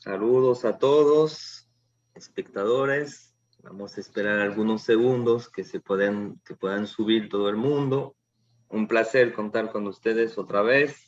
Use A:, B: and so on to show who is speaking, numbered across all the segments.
A: Saludos a todos, espectadores. Vamos a esperar algunos segundos que puedan subir todo el mundo. Un placer contar con ustedes otra vez.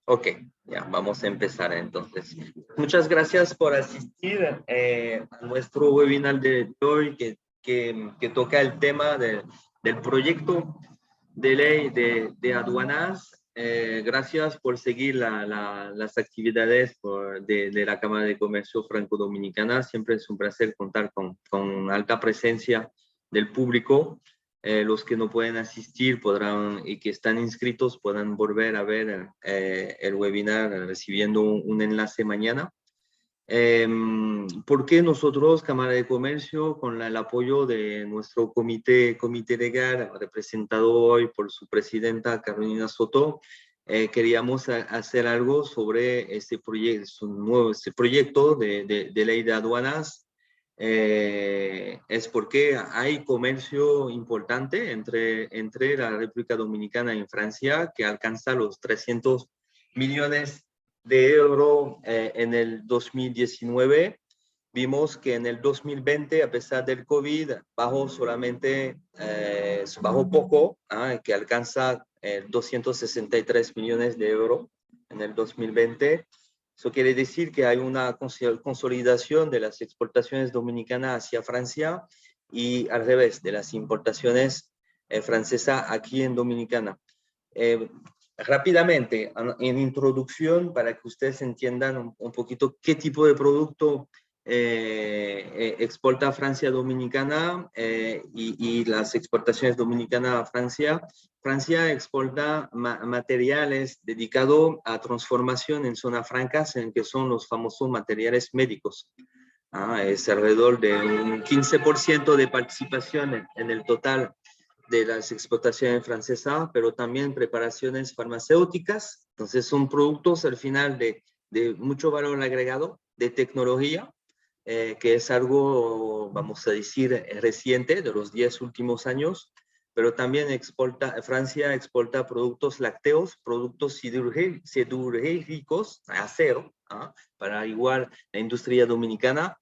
A: Ok, ya vamos a empezar entonces. Muchas gracias por asistir a nuestro webinar de hoy que toca el tema del proyecto de ley de aduanas. Gracias por seguir las actividades de la Cámara de Comercio Franco-Dominicana. Siempre es un placer contar con alta presencia del público. Los que no pueden asistir podrán y que están inscritos podrán volver a ver el webinar recibiendo un enlace mañana. Porque nosotros, Cámara de Comercio, con el apoyo de nuestro comité legal, representado hoy por su presidenta Carolina Soto, queríamos hacer algo sobre este proyecto de ley de aduanas. Es porque hay comercio importante entre la República Dominicana y Francia que alcanza los 300 millones de euros en el 2019. Vimos que en el 2020, a pesar del COVID, bajó solamente, bajó poco, que alcanza 263 millones de euros en el 2020. Eso quiere decir que hay una consolidación de las exportaciones dominicanas hacia Francia y al revés, de las importaciones francesas aquí en Dominicana. Rápidamente, en introducción, para que ustedes entiendan un poquito qué tipo de producto exporta Francia Dominicana y las exportaciones dominicanas a Francia. Francia exporta materiales dedicados a transformación en zonas francas, en que son los famosos materiales médicos. Es alrededor de un 15% de participación en el total de las exportaciones francesas, pero también preparaciones farmacéuticas. Entonces son productos al final de mucho valor agregado, de tecnología, que es algo, vamos a decir, reciente, de los 10 últimos años, pero también Francia exporta productos lácteos, productos siderúrgicos, acero, para igual la industria dominicana,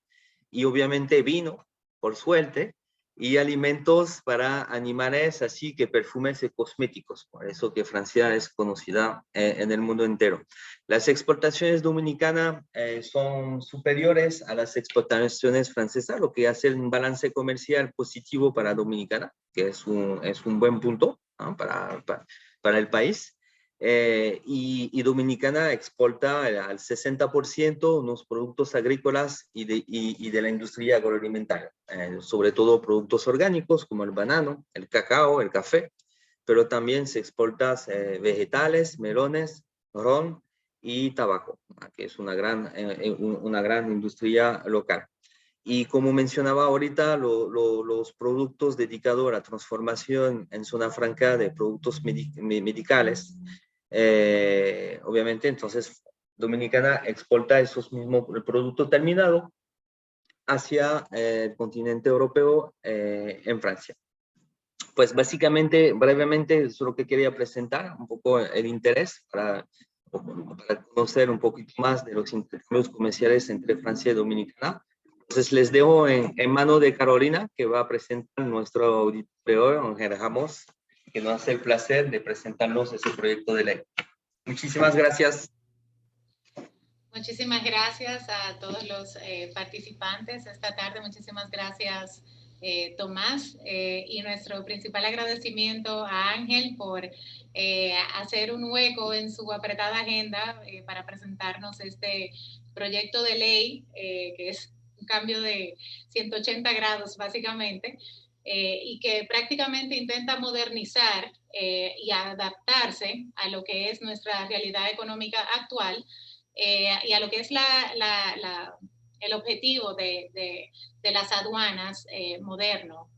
A: y obviamente vino, por suerte, y alimentos para animales, así que perfumes y cosméticos. Por eso que Francia es conocida en el mundo entero. Las exportaciones dominicanas son superiores a las exportaciones francesas, lo que hace un balance comercial positivo para Dominicana, que es un buen punto, ¿no? para el país. Y Dominicana exporta al 60% unos productos agrícolas y de la industria agroalimentaria, sobre todo productos orgánicos como el banano, el cacao, el café, pero también se exporta vegetales, melones, ron y tabaco, que es una gran industria local. Y como mencionaba ahorita, los productos dedicados a la transformación en zona franca de productos medicales, obviamente, entonces Dominicana exporta esos mismos productos terminados hacia el continente europeo en Francia. Pues básicamente, brevemente, eso es lo que quería presentar, un poco el interés para conocer un poquito más de los intercambios comerciales entre Francia y Dominicana. Entonces les dejo en mano de Carolina, que va a presentar nuestro auditorio, Ángel Ramos, que nos hace el placer de presentarnos ese proyecto de ley. Muchísimas gracias.
B: Muchísimas gracias a todos los participantes esta tarde. Muchísimas gracias, Tomás. Y nuestro principal agradecimiento a Ángel por hacer un hueco en su apretada agenda para presentarnos este proyecto de ley, que es un cambio de 180 grados básicamente, y que prácticamente intenta modernizar y adaptarse a lo que es nuestra realidad económica actual, y a lo que es el objetivo de las aduanas moderno,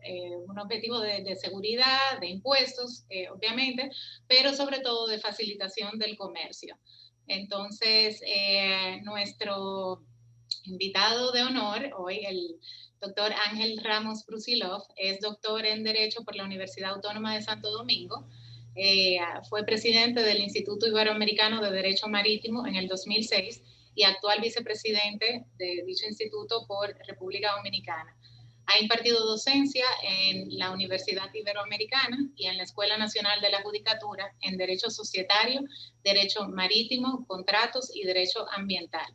B: un objetivo de seguridad, de impuestos, obviamente, pero sobre todo de facilitación del comercio. Entonces, nuestro invitado de honor hoy, el doctor Ángel Ramos Brusilov, es doctor en Derecho por la Universidad Autónoma de Santo Domingo. Fue presidente del Instituto Iberoamericano de Derecho Marítimo en el 2006 y actual vicepresidente de dicho instituto por República Dominicana. Ha impartido docencia en la Universidad Iberoamericana y en la Escuela Nacional de la Judicatura en Derecho Societario, Derecho Marítimo, Contratos y Derecho Ambiental.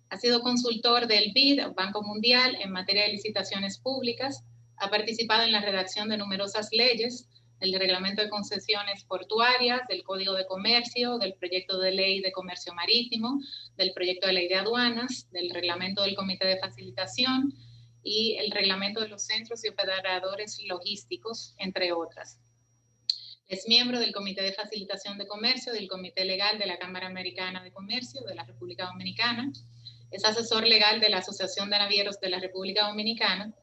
B: Ha sido consultor del BID, Banco Mundial, en materia de licitaciones públicas. Ha participado en la redacción de numerosas leyes, del Reglamento de Concesiones Portuarias, del Código de Comercio, del Proyecto de Ley de Comercio Marítimo, del Proyecto de Ley de Aduanas, del Reglamento del Comité de Facilitación y el Reglamento de los Centros y Operadores Logísticos, entre otras. Es miembro del Comité de Facilitación de Comercio del Comité Legal de la Cámara Americana de Comercio de la República Dominicana. Es asesor legal de la Asociación de Navieros de la República Dominicana,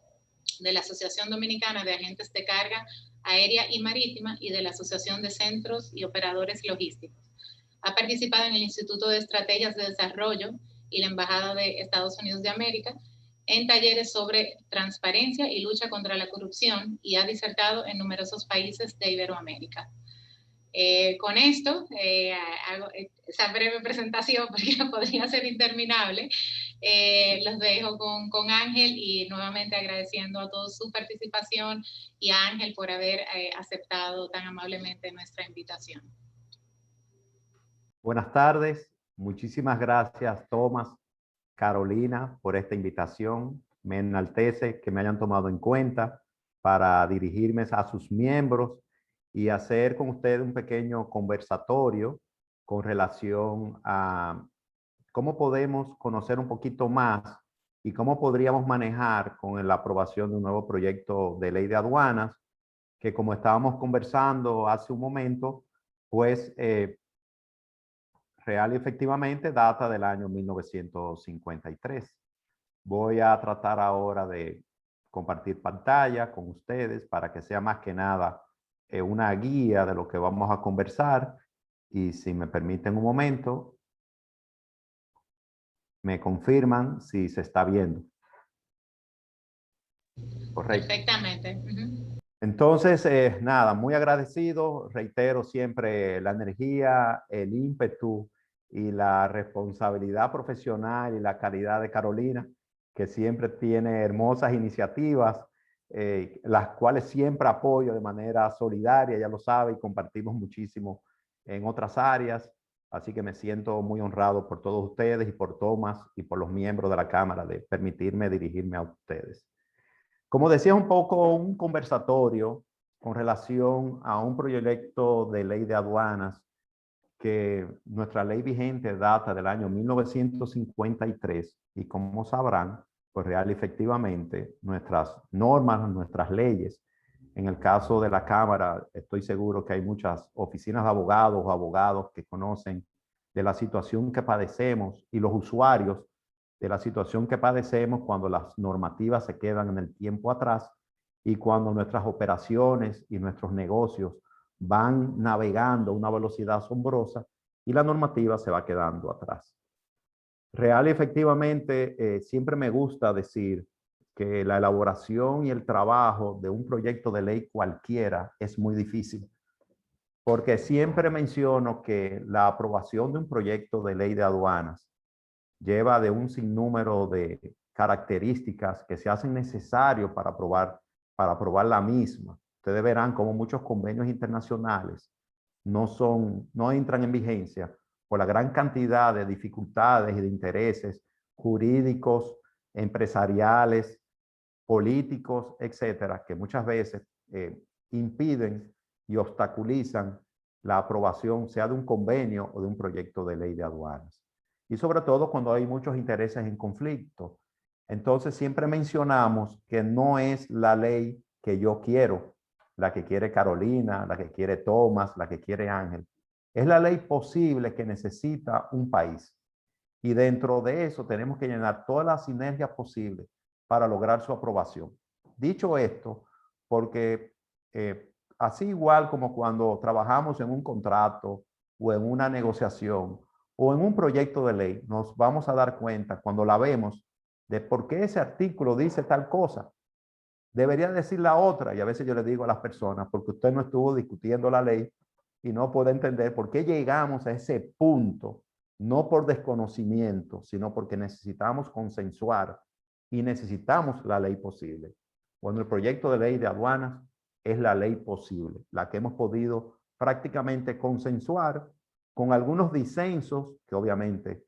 B: de la Asociación Dominicana de Agentes de Carga Aérea y Marítima y de la Asociación de Centros y Operadores Logísticos. Ha participado en el Instituto de Estrategias de Desarrollo y la Embajada de Estados Unidos de América en talleres sobre transparencia y lucha contra la corrupción y ha disertado en numerosos países de Iberoamérica. Con esto, hago esa breve presentación porque podría ser interminable. Los dejo con Ángel y nuevamente agradeciendo a todos su participación y a Ángel por haber aceptado tan amablemente nuestra invitación.
C: Buenas tardes, muchísimas gracias Tomás, Carolina, por esta invitación. Me enaltece que me hayan tomado en cuenta para dirigirme a sus miembros y hacer con ustedes un pequeño conversatorio con relación a cómo podemos conocer un poquito más y cómo podríamos manejar con la aprobación de un nuevo proyecto de ley de aduanas, que como estábamos conversando hace un momento, pues real y efectivamente data del año 1953. Voy a tratar ahora de compartir pantalla con ustedes para que sea más que nada una guía de lo que vamos a conversar. Y si me permiten un momento, me confirman si se está viendo. Correcto.
B: Perfectamente.
C: Entonces, nada, muy agradecido. Reitero siempre la energía, el ímpetu y la responsabilidad profesional y la calidad de Carolina, que siempre tiene hermosas iniciativas, las cuales siempre apoyo de manera solidaria, ya lo sabe, y compartimos muchísimo en otras áreas. Así que me siento muy honrado por todos ustedes y por Tomás y por los miembros de la Cámara de permitirme dirigirme a ustedes. Como decía, un poco un conversatorio con relación a un proyecto de ley de aduanas que nuestra ley vigente data del año 1953 y como sabrán, pues real y efectivamente nuestras normas, nuestras leyes, en el caso de la Cámara, estoy seguro que hay muchas oficinas de abogados o abogados que conocen de la situación que padecemos y los usuarios de la situación que padecemos cuando las normativas se quedan en el tiempo atrás y cuando nuestras operaciones y nuestros negocios van navegando a una velocidad asombrosa y la normativa se va quedando atrás. Real y efectivamente, siempre me gusta decir que la elaboración y el trabajo de un proyecto de ley cualquiera es muy difícil, porque siempre menciono que la aprobación de un proyecto de ley de aduanas lleva de un sinnúmero de características que se hacen necesarios para aprobar la misma. Ustedes verán cómo muchos convenios internacionales no entran en vigencia por la gran cantidad de dificultades y de intereses jurídicos, empresariales, políticos, etcétera, que muchas veces impiden y obstaculizan la aprobación, sea de un convenio o de un proyecto de ley de aduanas. Y sobre todo cuando hay muchos intereses en conflicto. Entonces siempre mencionamos que no es la ley que yo quiero, la que quiere Carolina, la que quiere Tomás, la que quiere Ángel. Es la ley posible que necesita un país. Y dentro de eso tenemos que llenar todas las sinergias posibles para lograr su aprobación. Dicho esto, porque así igual como cuando trabajamos en un contrato o en una negociación o en un proyecto de ley, nos vamos a dar cuenta cuando la vemos de por qué ese artículo dice tal cosa. Debería decir la otra, y a veces yo le digo a las personas, porque usted no estuvo discutiendo la ley y no puede entender por qué llegamos a ese punto, no por desconocimiento, sino porque necesitamos consensuar y necesitamos la ley posible. Cuando el proyecto de ley de aduanas es la ley posible, la que hemos podido prácticamente consensuar con algunos disensos que obviamente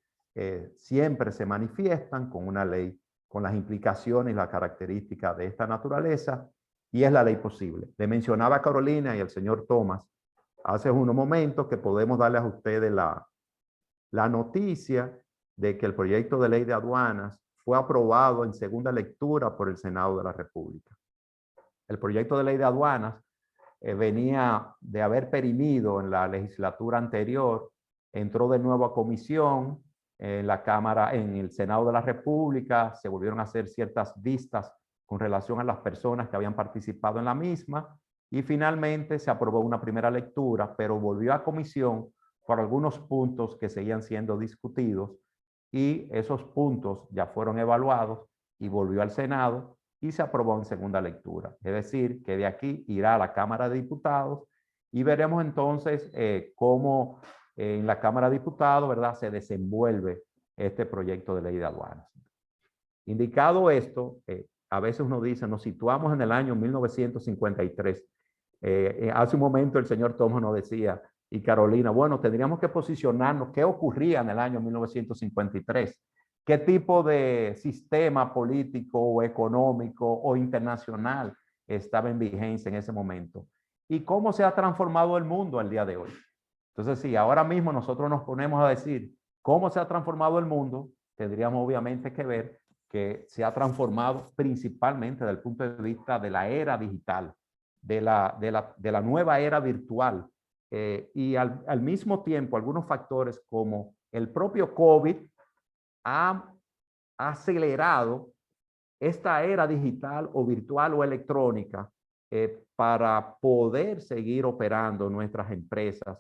C: siempre se manifiestan con una ley, con las implicaciones y las características de esta naturaleza, y es la ley posible. Le mencionaba a Carolina y al señor Tomás hace unos momentos que podemos darles a ustedes la noticia de que el proyecto de ley de aduanas fue aprobado en segunda lectura por el Senado de la República. El proyecto de ley de aduanas venía de haber perimido en la legislatura anterior, entró de nuevo a comisión en la Cámara, en el Senado de la República, se volvieron a hacer ciertas vistas con relación a las personas que habían participado en la misma y finalmente se aprobó una primera lectura, pero volvió a comisión por algunos puntos que seguían siendo discutidos y esos puntos ya fueron evaluados y volvió al Senado y se aprobó en segunda lectura. Es decir, que de aquí irá a la Cámara de Diputados y veremos entonces cómo en la Cámara de Diputados, ¿verdad?, se desenvuelve este proyecto de ley de aduanas. Indicado esto, a veces uno dice, nos situamos en el año 1953. Hace un momento el señor Tomás nos decía, y Carolina, bueno, tendríamos que posicionarnos, ¿qué ocurría en el año 1953? ¿Qué tipo de sistema político o económico o internacional estaba en vigencia en ese momento? ¿Y cómo se ha transformado el mundo al día de hoy? Entonces, si ahora mismo nosotros nos ponemos a decir cómo se ha transformado el mundo, tendríamos obviamente que ver que se ha transformado principalmente desde el punto de vista de la era digital, de la nueva era virtual, y al mismo tiempo algunos factores como el propio COVID ha acelerado esta era digital o virtual o electrónica para poder seguir operando nuestras empresas,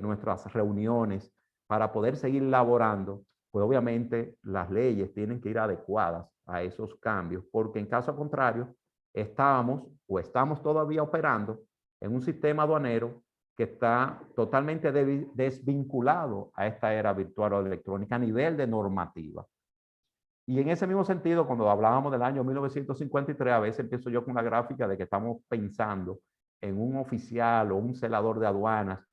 C: nuestras reuniones, para poder seguir laborando, pues obviamente las leyes tienen que ir adecuadas a esos cambios, porque en caso contrario, estamos todavía operando en un sistema aduanero que está totalmente desvinculado a esta era virtual o electrónica a nivel de normativa. Y en ese mismo sentido, cuando hablábamos del año 1953, a veces empiezo yo con una gráfica de que estamos pensando en un oficial o un celador de aduanas,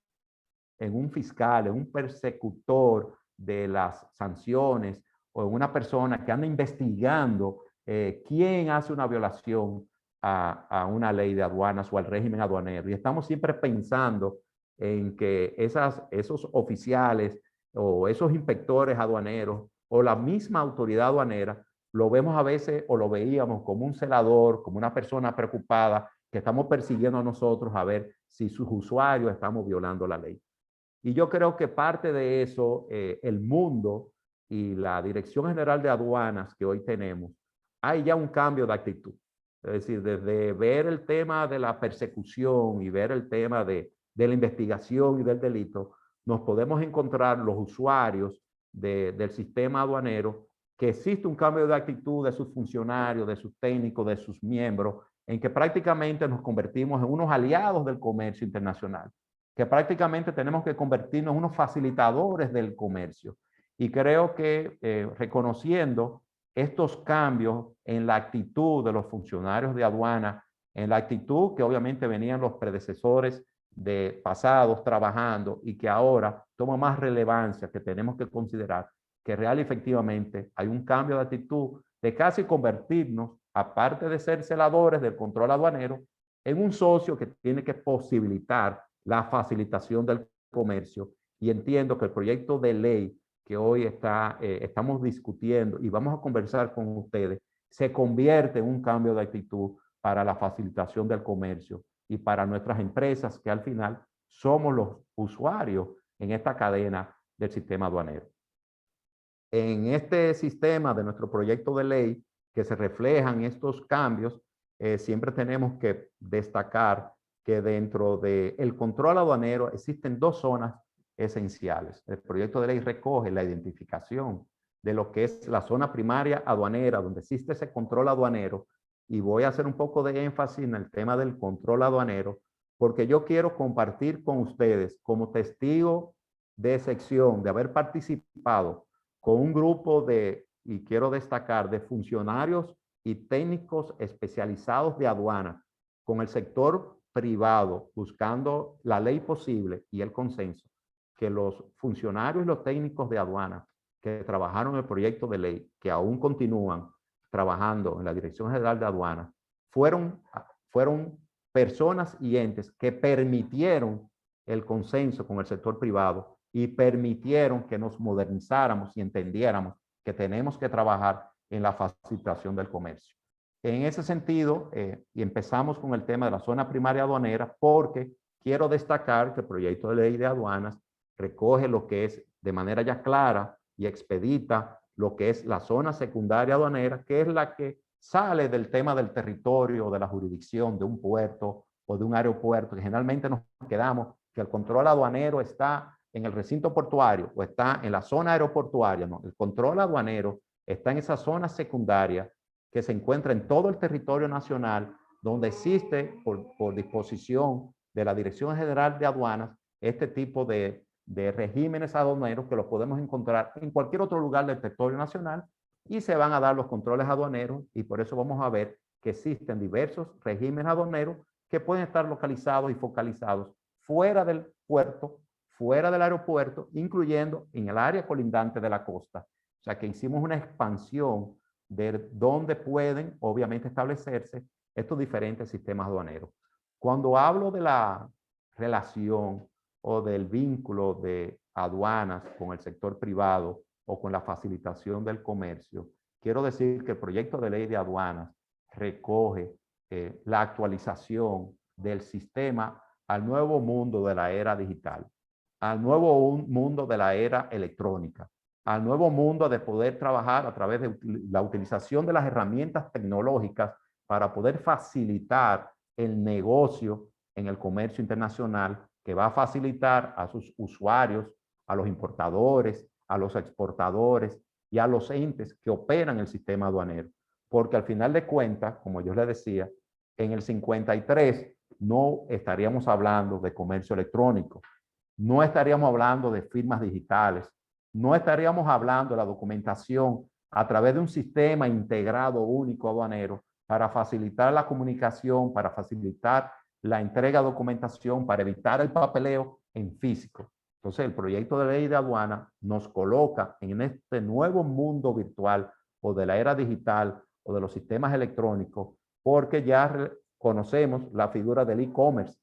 C: en un fiscal, en un persecutor de las sanciones o en una persona que anda investigando quién hace una violación a una ley de aduanas o al régimen aduanero. Y estamos siempre pensando en que esos oficiales o esos inspectores aduaneros o la misma autoridad aduanera lo vemos a veces o lo veíamos como un celador, como una persona preocupada que estamos persiguiendo a nosotros a ver si sus usuarios estamos violando la ley. Y yo creo que parte de eso, el mundo y la Dirección General de Aduanas que hoy tenemos, hay ya un cambio de actitud. Es decir, desde ver el tema de la persecución y ver el tema de la investigación y del delito, nos podemos encontrar los usuarios del sistema aduanero que existe un cambio de actitud de sus funcionarios, de sus técnicos, de sus miembros, en que prácticamente nos convertimos en unos aliados del comercio internacional, que prácticamente tenemos que convertirnos en unos facilitadores del comercio. Y creo que reconociendo estos cambios en la actitud de los funcionarios de aduana, en la actitud que obviamente venían los predecesores de pasados trabajando y que ahora toma más relevancia, que tenemos que considerar que real y efectivamente hay un cambio de actitud de casi convertirnos, aparte de ser celadores del control aduanero, en un socio que tiene que posibilitar la facilitación del comercio. Y entiendo que el proyecto de ley que hoy estamos discutiendo y vamos a conversar con ustedes, se convierte en un cambio de actitud para la facilitación del comercio y para nuestras empresas, que al final somos los usuarios en esta cadena del sistema aduanero. En este sistema de nuestro proyecto de ley, que se reflejan estos cambios, siempre tenemos que destacar que dentro del control aduanero existen dos zonas esenciales. El proyecto de ley recoge la identificación de lo que es la zona primaria aduanera, donde existe ese control aduanero, y voy a hacer un poco de énfasis en el tema del control aduanero, porque yo quiero compartir con ustedes como testigo de excepción de haber participado con un grupo de, y quiero destacar, de funcionarios y técnicos especializados de aduana con el sector privado, buscando la ley posible y el consenso, que los funcionarios y los técnicos de aduana que trabajaron en el proyecto de ley, que aún continúan trabajando en la Dirección General de Aduanas, fueron personas y entes que permitieron el consenso con el sector privado y permitieron que nos modernizáramos y entendiéramos que tenemos que trabajar en la facilitación del comercio. En ese sentido, y empezamos con el tema de la zona primaria aduanera, porque quiero destacar que el proyecto de ley de aduanas recoge lo que es de manera ya clara y expedita lo que es la zona secundaria aduanera, que es la que sale del tema del territorio, de la jurisdicción, de un puerto o de un aeropuerto, que generalmente nos quedamos que el control aduanero está en el recinto portuario o está en la zona aeroportuaria. No, el control aduanero está en esa zona secundaria que se encuentra en todo el territorio nacional, donde existe por disposición de la Dirección General de Aduanas este tipo de regímenes aduaneros que los podemos encontrar en cualquier otro lugar del territorio nacional, y se van a dar los controles aduaneros, y por eso vamos a ver que existen diversos regímenes aduaneros que pueden estar localizados y focalizados fuera del puerto, fuera del aeropuerto, incluyendo en el área colindante de la costa. O sea que hicimos una expansión de dónde pueden obviamente establecerse estos diferentes sistemas aduaneros. Cuando hablo de la relación o del vínculo de aduanas con el sector privado o con la facilitación del comercio, quiero decir que el proyecto de ley de aduanas recoge la actualización del sistema al nuevo mundo de la era digital, al nuevo mundo de la era electrónica, al nuevo mundo de poder trabajar a través de la utilización de las herramientas tecnológicas para poder facilitar el negocio en el comercio internacional, que va a facilitar a sus usuarios, a los importadores, a los exportadores y a los entes que operan el sistema aduanero. Porque al final de cuentas, como yo les decía, en el 53 no estaríamos hablando de comercio electrónico, no estaríamos hablando de firmas digitales, no estaríamos hablando de la documentación a través de un sistema integrado único aduanero para facilitar la comunicación, para facilitar la entrega de documentación, para evitar el papeleo en físico. Entonces, el proyecto de ley de aduana nos coloca en este nuevo mundo virtual o de la era digital o de los sistemas electrónicos, porque ya conocemos la figura del e-commerce.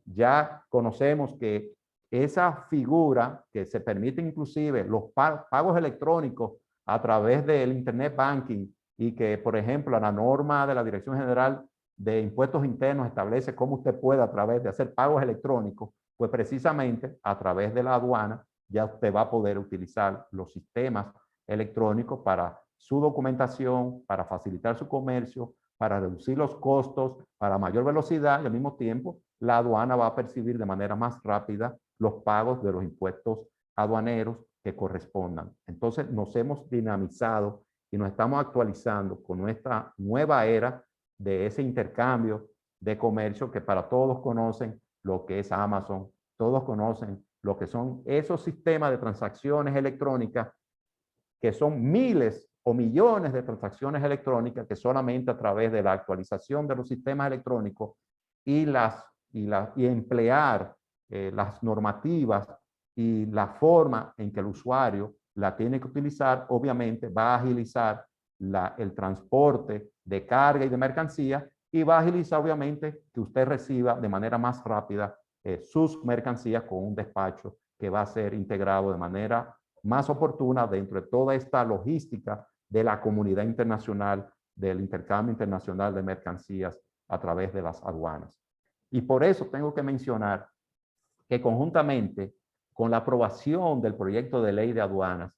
C: Ya conocemos que esa figura que se permite inclusive los pagos electrónicos a través del Internet Banking, y que, por ejemplo, la norma de la Dirección General de Impuestos Internos establece cómo usted puede a través de hacer pagos electrónicos, pues precisamente a través de la aduana ya usted va a poder utilizar los sistemas electrónicos para su documentación, para facilitar su comercio, para reducir los costos, para mayor velocidad, y al mismo tiempo la aduana va a percibir de manera más rápida los pagos de los impuestos aduaneros que correspondan. Entonces nos hemos dinamizado y nos estamos actualizando con nuestra nueva era de ese intercambio de comercio que para todos conocen lo que es Amazon, todos conocen lo que son esos sistemas de transacciones electrónicas, que son miles o millones de transacciones electrónicas que solamente a través de la actualización de los sistemas electrónicos y emplear las normativas y la forma en que el usuario la tiene que utilizar, obviamente va a agilizar el transporte de carga y de mercancía, y va a agilizar obviamente que usted reciba de manera más rápida sus mercancías con un despacho que va a ser integrado de manera más oportuna dentro de toda esta logística de la comunidad internacional, del intercambio internacional de mercancías a través de las aduanas. Y por eso tengo que mencionar que conjuntamente con la aprobación del proyecto de ley de aduanas,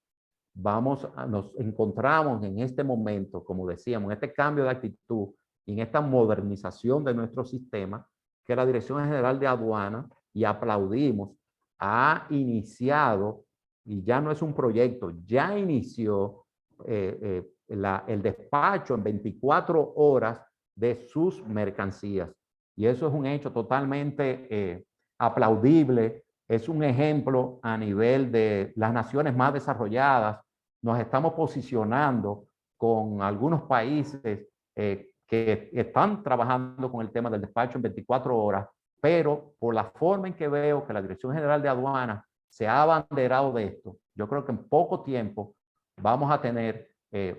C: nos encontramos en este momento, como decíamos, en este cambio de actitud y en esta modernización de nuestro sistema, que la Dirección General de Aduanas, y aplaudimos, ha iniciado, y ya no es un proyecto, ya inició el despacho en 24 horas de sus mercancías. Y eso es un hecho totalmente aplaudible, es un ejemplo a nivel de las naciones más desarrolladas. Nos estamos posicionando con algunos países que están trabajando con el tema del despacho en 24 horas, pero por la forma en que veo que la Dirección General de Aduanas se ha abanderado de esto, yo creo que en poco tiempo vamos a tener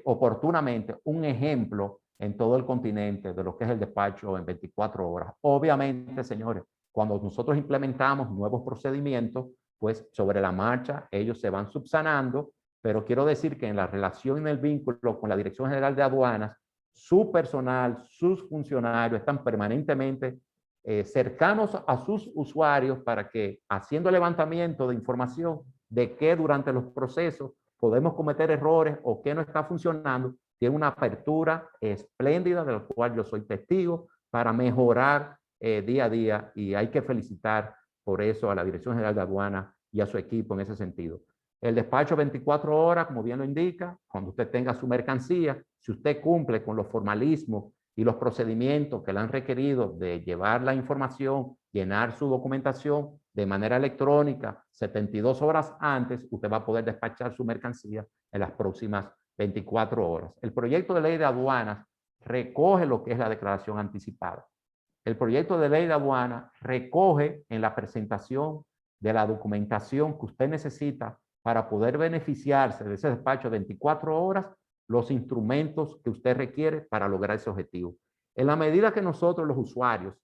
C: oportunamente un ejemplo en todo el continente de lo que es el despacho en 24 horas. Obviamente, señores, cuando nosotros implementamos nuevos procedimientos, pues sobre la marcha ellos se van subsanando, pero quiero decir que en la relación y en el vínculo con la Dirección General de Aduanas, su personal, sus funcionarios están permanentemente cercanos a sus usuarios para que, haciendo levantamiento de información de qué durante los procesos podemos cometer errores o qué no está funcionando, tiene una apertura espléndida de la cual yo soy testigo para mejorar día a día, y hay que felicitar por eso a la Dirección General de Aduanas y a su equipo en ese sentido. El despacho 24 horas, como bien lo indica, cuando usted tenga su mercancía, si usted cumple con los formalismos y los procedimientos que le han requerido de llevar la información, llenar su documentación de manera electrónica 72 horas antes, usted va a poder despachar su mercancía en las próximas 24 horas. El proyecto de ley de aduanas recoge lo que es la declaración anticipada. El proyecto de ley de aduanas recoge en la presentación de la documentación que usted necesita para poder beneficiarse de ese despacho de 24 horas, los instrumentos que usted requiere para lograr ese objetivo. En la medida que nosotros, los usuarios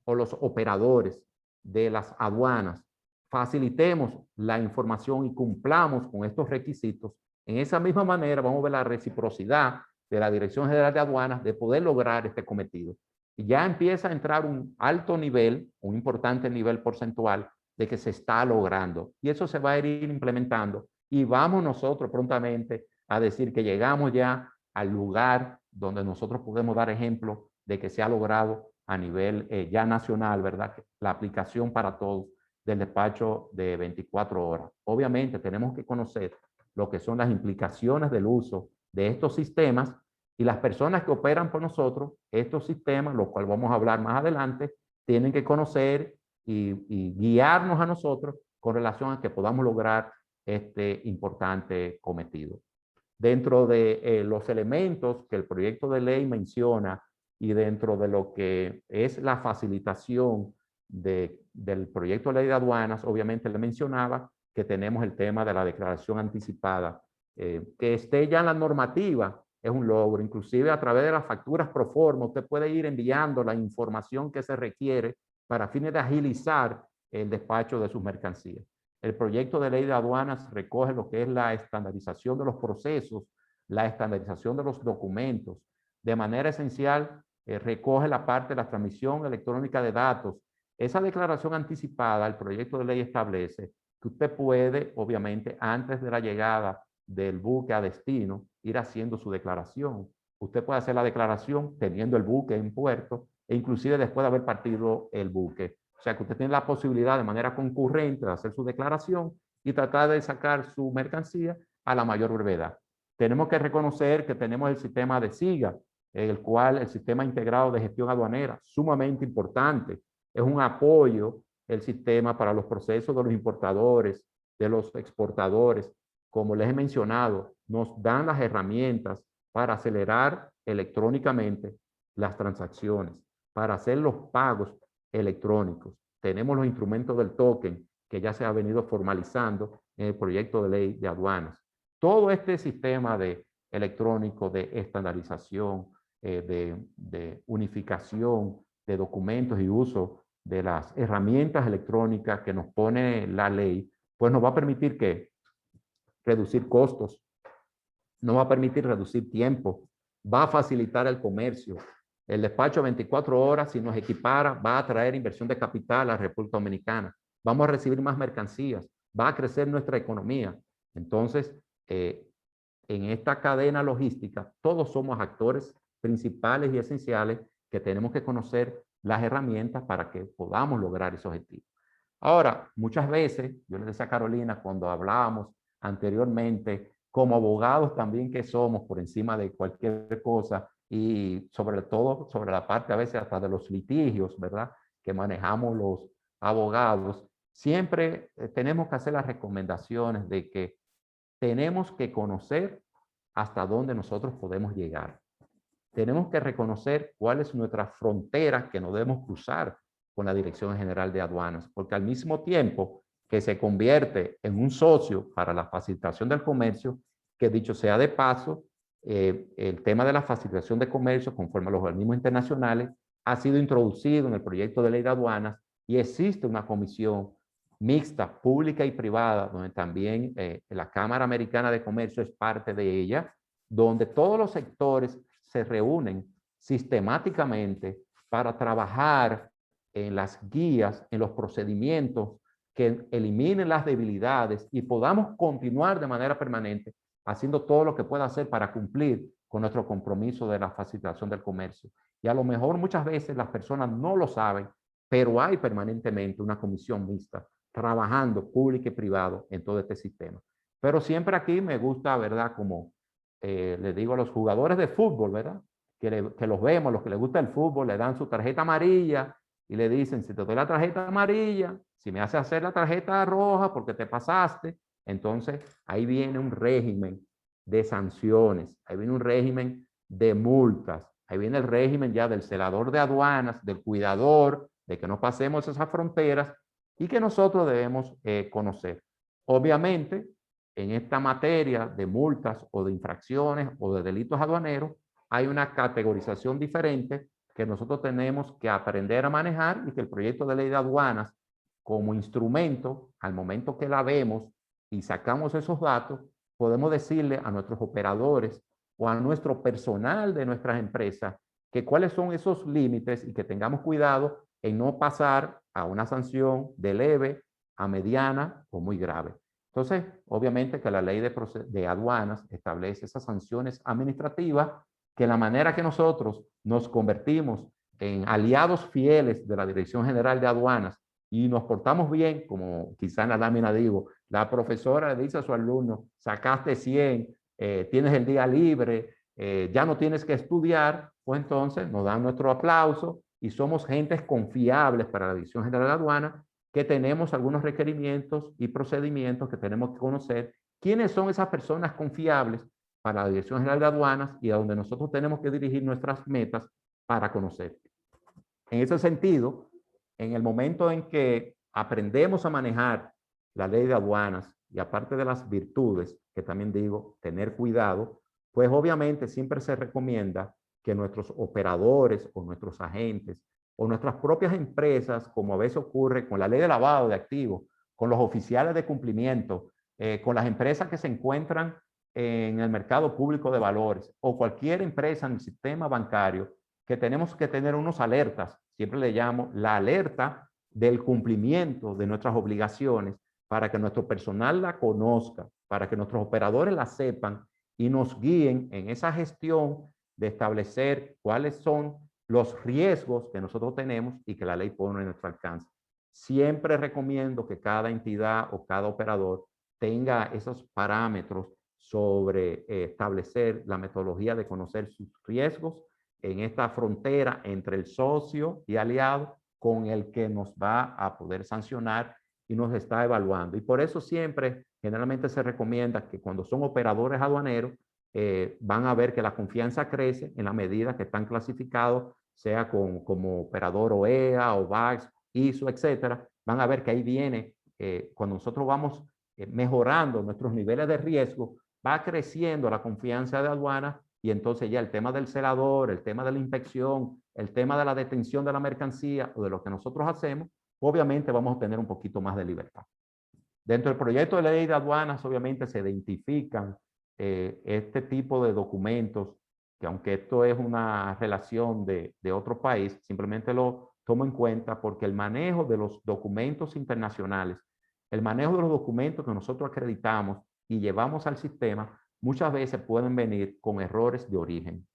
C: o los operadores de las aduanas, facilitemos la información y cumplamos con estos requisitos, en esa misma manera vamos a ver la reciprocidad de la Dirección General de Aduanas de poder lograr este cometido. Y ya empieza a entrar un alto nivel, un importante nivel porcentual de que se está logrando. Y eso se va a ir implementando. Y vamos nosotros prontamente a decir que llegamos ya al lugar donde nosotros podemos dar ejemplo de que se ha logrado a nivel ya nacional, ¿verdad? La aplicación para todos del despacho de 24 horas. Obviamente tenemos que conocer lo que son las implicaciones del uso de estos sistemas, y las personas que operan por nosotros estos sistemas, los cuales vamos a hablar más adelante, tienen que conocer y guiarnos a nosotros con relación a que podamos lograr este importante cometido. Dentro de los elementos que el proyecto de ley menciona y dentro de lo que es la facilitación del proyecto de ley de aduanas, obviamente le mencionaba que tenemos el tema de la declaración anticipada. Que esté ya en la normativa es un logro. Inclusive a través de las facturas pro forma usted puede ir enviando la información que se requiere para fines de agilizar el despacho de sus mercancías. El proyecto de ley de aduanas recoge lo que es la estandarización de los procesos, la estandarización de los documentos. De manera esencial, recoge la parte de la transmisión electrónica de datos. Esa declaración anticipada, el proyecto de ley establece que usted puede, obviamente, antes de la llegada del buque a destino, ir haciendo su declaración. Usted puede hacer la declaración teniendo el buque en puerto e inclusive después de haber partido el buque. O sea que usted tiene la posibilidad de manera concurrente de hacer su declaración y tratar de sacar su mercancía a la mayor brevedad. Tenemos que reconocer que tenemos el sistema de SIGA, el cual el sistema integrado de gestión aduanera, sumamente importante. Es un apoyo el sistema para los procesos de los importadores, de los exportadores. Como les he mencionado, nos dan las herramientas para acelerar electrónicamente las transacciones, para hacer los pagos electrónicos. Tenemos los instrumentos del token que ya se ha venido formalizando en el proyecto de ley de aduanas. Todo este sistema de electrónico de estandarización, de unificación de documentos y uso de las herramientas electrónicas que nos pone la ley, pues nos va a permitir que reducir costos, nos va a permitir reducir tiempo, va a facilitar el comercio. El despacho 24 horas, si nos equipara, va a traer inversión de capital a la República Dominicana. Vamos a recibir más mercancías, va a crecer nuestra economía. Entonces, en esta cadena logística, todos somos actores principales y esenciales que tenemos que conocer las herramientas para que podamos lograr ese objetivo. Ahora, muchas veces, yo le decía a Carolina cuando hablábamos anteriormente, como abogados también que somos por encima de cualquier cosa y sobre todo sobre la parte a veces hasta de los litigios, ¿verdad? Que manejamos los abogados, siempre tenemos que hacer las recomendaciones de que tenemos que conocer hasta dónde nosotros podemos llegar. Tenemos que reconocer cuál es nuestra frontera que no debemos cruzar con la Dirección General de Aduanas, porque al mismo tiempo que se convierte en un socio para la facilitación del comercio, que dicho sea de paso, el tema de la facilitación de comercio conforme a los organismos internacionales ha sido introducido en el proyecto de ley de aduanas y existe una comisión mixta, pública y privada, donde también la Cámara Americana de Comercio es parte de ella, donde todos los sectores se reúnen sistemáticamente para trabajar en las guías, en los procedimientos que eliminen las debilidades y podamos continuar de manera permanente haciendo todo lo que pueda hacer para cumplir con nuestro compromiso de la facilitación del comercio. Y a lo mejor muchas veces las personas no lo saben, pero hay permanentemente una comisión mixta trabajando público y privado en todo este sistema. Pero siempre aquí me gusta, ¿verdad? Como le digo a los jugadores de fútbol, ¿verdad? Que los vemos, los que les gusta el fútbol, le dan su tarjeta amarilla y le dicen, si te doy la tarjeta amarilla, si me hace hacer la tarjeta roja porque te pasaste, entonces ahí viene un régimen de sanciones, ahí viene un régimen de multas, ahí viene el régimen ya del celador de aduanas, del cuidador, de que no pasemos esas fronteras y que nosotros debemos conocer. Obviamente, en esta materia de multas o de infracciones o de delitos aduaneros, hay una categorización diferente que nosotros tenemos que aprender a manejar y que el proyecto de ley de aduanas como instrumento, al momento que la vemos y sacamos esos datos, podemos decirle a nuestros operadores o a nuestro personal de nuestras empresas que cuáles son esos límites y que tengamos cuidado en no pasar a una sanción de leve a mediana o muy grave. Entonces, obviamente que la ley de aduanas establece esas sanciones administrativas que la manera que nosotros nos convertimos en aliados fieles de la Dirección General de Aduanas y nos portamos bien, como quizá en la lámina digo, la profesora le dice a su alumno, sacaste 100, tienes el día libre, ya no tienes que estudiar, pues entonces nos dan nuestro aplauso y somos gentes confiables para la Dirección General de Aduanas, que tenemos algunos requerimientos y procedimientos que tenemos que conocer. ¿Quiénes son esas personas confiables para la Dirección General de Aduanas y a donde nosotros tenemos que dirigir nuestras metas para conocer? En ese sentido, en el momento en que aprendemos a manejar la ley de aduanas y aparte de las virtudes, que también digo, tener cuidado, pues obviamente siempre se recomienda que nuestros operadores o nuestros agentes o nuestras propias empresas, como a veces ocurre con la ley de lavado de activos, con los oficiales de cumplimiento, con las empresas que se encuentran en el mercado público de valores o cualquier empresa en el sistema bancario, que tenemos que tener unos alertas, siempre le llamo la alerta del cumplimiento de nuestras obligaciones para que nuestro personal la conozca, para que nuestros operadores la sepan y nos guíen en esa gestión de establecer cuáles son los riesgos que nosotros tenemos y que la ley pone en nuestro alcance. Siempre recomiendo que cada entidad o cada operador tenga esos parámetros sobre establecer la metodología de conocer sus riesgos en esta frontera entre el socio y aliado con el que nos va a poder sancionar y nos está evaluando. Y por eso siempre, generalmente se recomienda que cuando son operadores aduaneros, van a ver que la confianza crece en la medida que están clasificados, sea como operador OEA, OVAX, ISO, etcétera. Van a ver que ahí viene, cuando nosotros vamos mejorando nuestros niveles de riesgo, va creciendo la confianza de aduanas y entonces ya el tema del celador, el tema de la inspección, el tema de la detención de la mercancía o de lo que nosotros hacemos, obviamente vamos a tener un poquito más de libertad. Dentro del proyecto de ley de aduanas, obviamente se identifican este tipo de documentos, que aunque esto es una relación de otro país, simplemente lo tomo en cuenta porque el manejo de los documentos internacionales, el manejo de los documentos que nosotros acreditamos y llevamos al sistema, muchas veces pueden venir con errores de origen,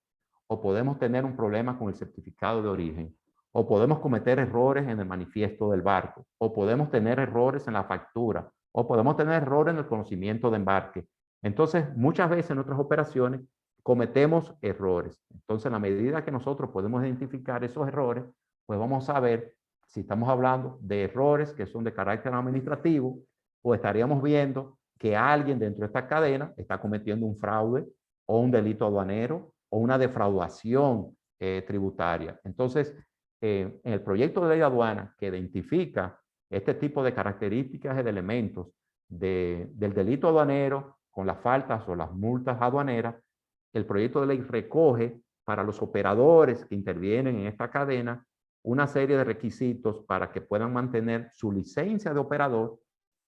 C: o podemos tener un problema con el certificado de origen, o podemos cometer errores en el manifiesto del barco, o podemos tener errores en la factura, o podemos tener errores en el conocimiento de embarque. Entonces, muchas veces en nuestras operaciones cometemos errores. Entonces, en la medida que nosotros podemos identificar esos errores, pues vamos a ver si estamos hablando de errores que son de carácter administrativo, o estaríamos viendo que alguien dentro de esta cadena está cometiendo un fraude o un delito aduanero o una defraudación tributaria. Entonces, en el proyecto de ley de aduana que identifica este tipo de características y de elementos del delito aduanero con las faltas o las multas aduaneras, el proyecto de ley recoge para los operadores que intervienen en esta cadena una serie de requisitos para que puedan mantener su licencia de operador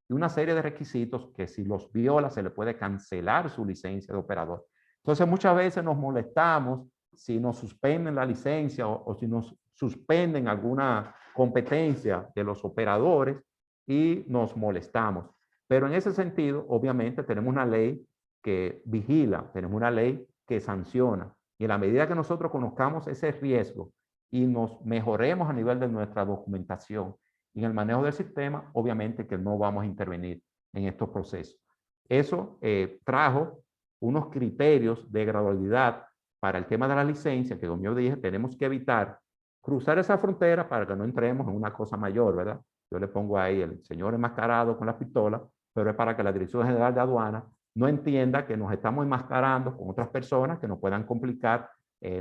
C: y una serie de requisitos que si los viola se le puede cancelar su licencia de operador. Entonces muchas veces nos molestamos si nos suspenden la licencia o si nos suspenden alguna competencia de los operadores y nos molestamos. Pero en ese sentido, obviamente, tenemos una ley que vigila, tenemos una ley que sanciona. Y en la medida que nosotros conozcamos ese riesgo y nos mejoremos a nivel de nuestra documentación y en el manejo del sistema, obviamente que no vamos a intervenir en estos procesos. Eso trajo unos criterios de gradualidad para el tema de la licencia, que como yo dije, tenemos que evitar cruzar esa frontera para que no entremos en una cosa mayor, ¿verdad? Yo le pongo ahí el señor enmascarado con la pistola, pero es para que la Dirección General de Aduanas no entienda que nos estamos enmascarando con otras personas que nos puedan complicar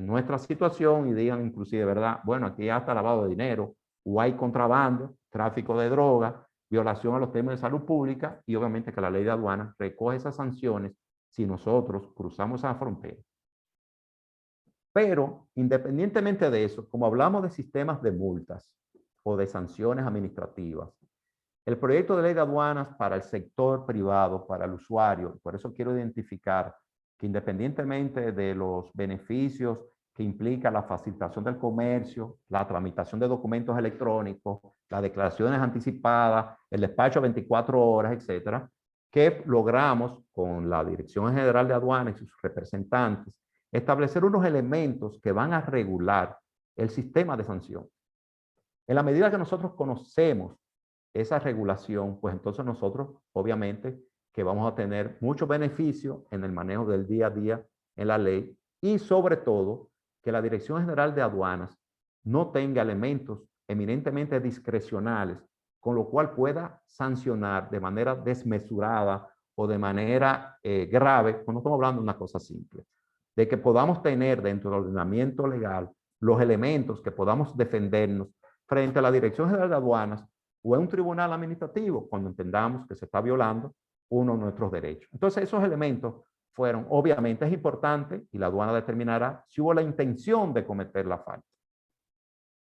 C: nuestra situación y digan inclusive, ¿verdad? Bueno, aquí hay hasta lavado de dinero, o hay contrabando, tráfico de drogas, violación a los temas de salud pública, y obviamente que la ley de aduanas recoge esas sanciones si nosotros cruzamos esa frontera. Pero, independientemente de eso, como hablamos de sistemas de multas o de sanciones administrativas, el proyecto de ley de aduanas para el sector privado, para el usuario, por eso quiero identificar que independientemente de los beneficios que implica la facilitación del comercio, la tramitación de documentos electrónicos, las declaraciones anticipadas, el despacho 24 horas, etcétera, que logramos con la Dirección General de Aduanas y sus representantes establecer unos elementos que van a regular el sistema de sanción. En la medida que nosotros conocemos esa regulación, pues entonces nosotros, obviamente, que vamos a tener mucho beneficio en el manejo del día a día en la ley y sobre todo que la Dirección General de Aduanas no tenga elementos eminentemente discrecionales, con lo cual pueda sancionar de manera desmesurada o de manera grave, cuando estamos hablando de una cosa simple, de que podamos tener dentro del ordenamiento legal los elementos que podamos defendernos frente a la Dirección General de Aduanas o en un tribunal administrativo cuando entendamos que se está violando uno de nuestros derechos. Entonces esos elementos fueron, obviamente es importante y la aduana determinará si hubo la intención de cometer la falta.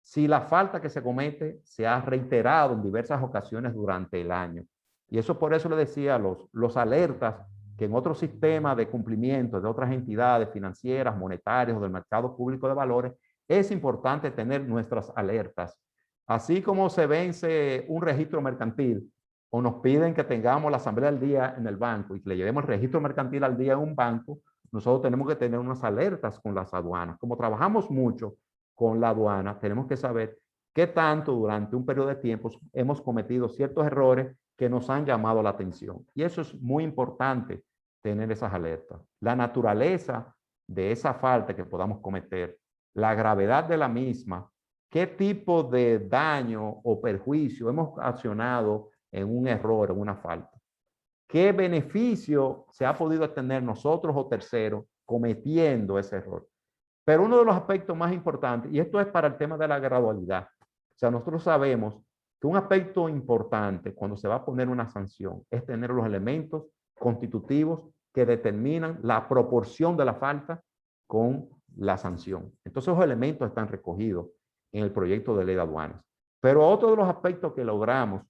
C: Si la falta que se comete se ha reiterado en diversas ocasiones durante el año. Y eso por eso le decía los alertas que en otros sistemas de cumplimiento de otras entidades financieras, monetarias o del mercado público de valores, es importante tener nuestras alertas. Así como se vence un registro mercantil o nos piden que tengamos la asamblea al día en el banco y que le llevemos el registro mercantil al día en un banco, nosotros tenemos que tener unas alertas con las aduanas. Como trabajamos mucho con la aduana, tenemos que saber qué tanto durante un periodo de tiempo hemos cometido ciertos errores que nos han llamado la atención. Y eso es muy importante, tener esas alertas. La naturaleza de esa falta que podamos cometer, la gravedad de la misma, qué tipo de daño o perjuicio hemos accionado en un error, en una falta. ¿Qué beneficio se ha podido tener nosotros o terceros cometiendo ese error? Pero uno de los aspectos más importantes, y esto es para el tema de la gradualidad, o sea, nosotros sabemos que un aspecto importante cuando se va a poner una sanción es tener los elementos constitutivos que determinan la proporción de la falta con la sanción. Entonces, esos elementos están recogidos en el proyecto de ley de aduanas. Pero otro de los aspectos que logramos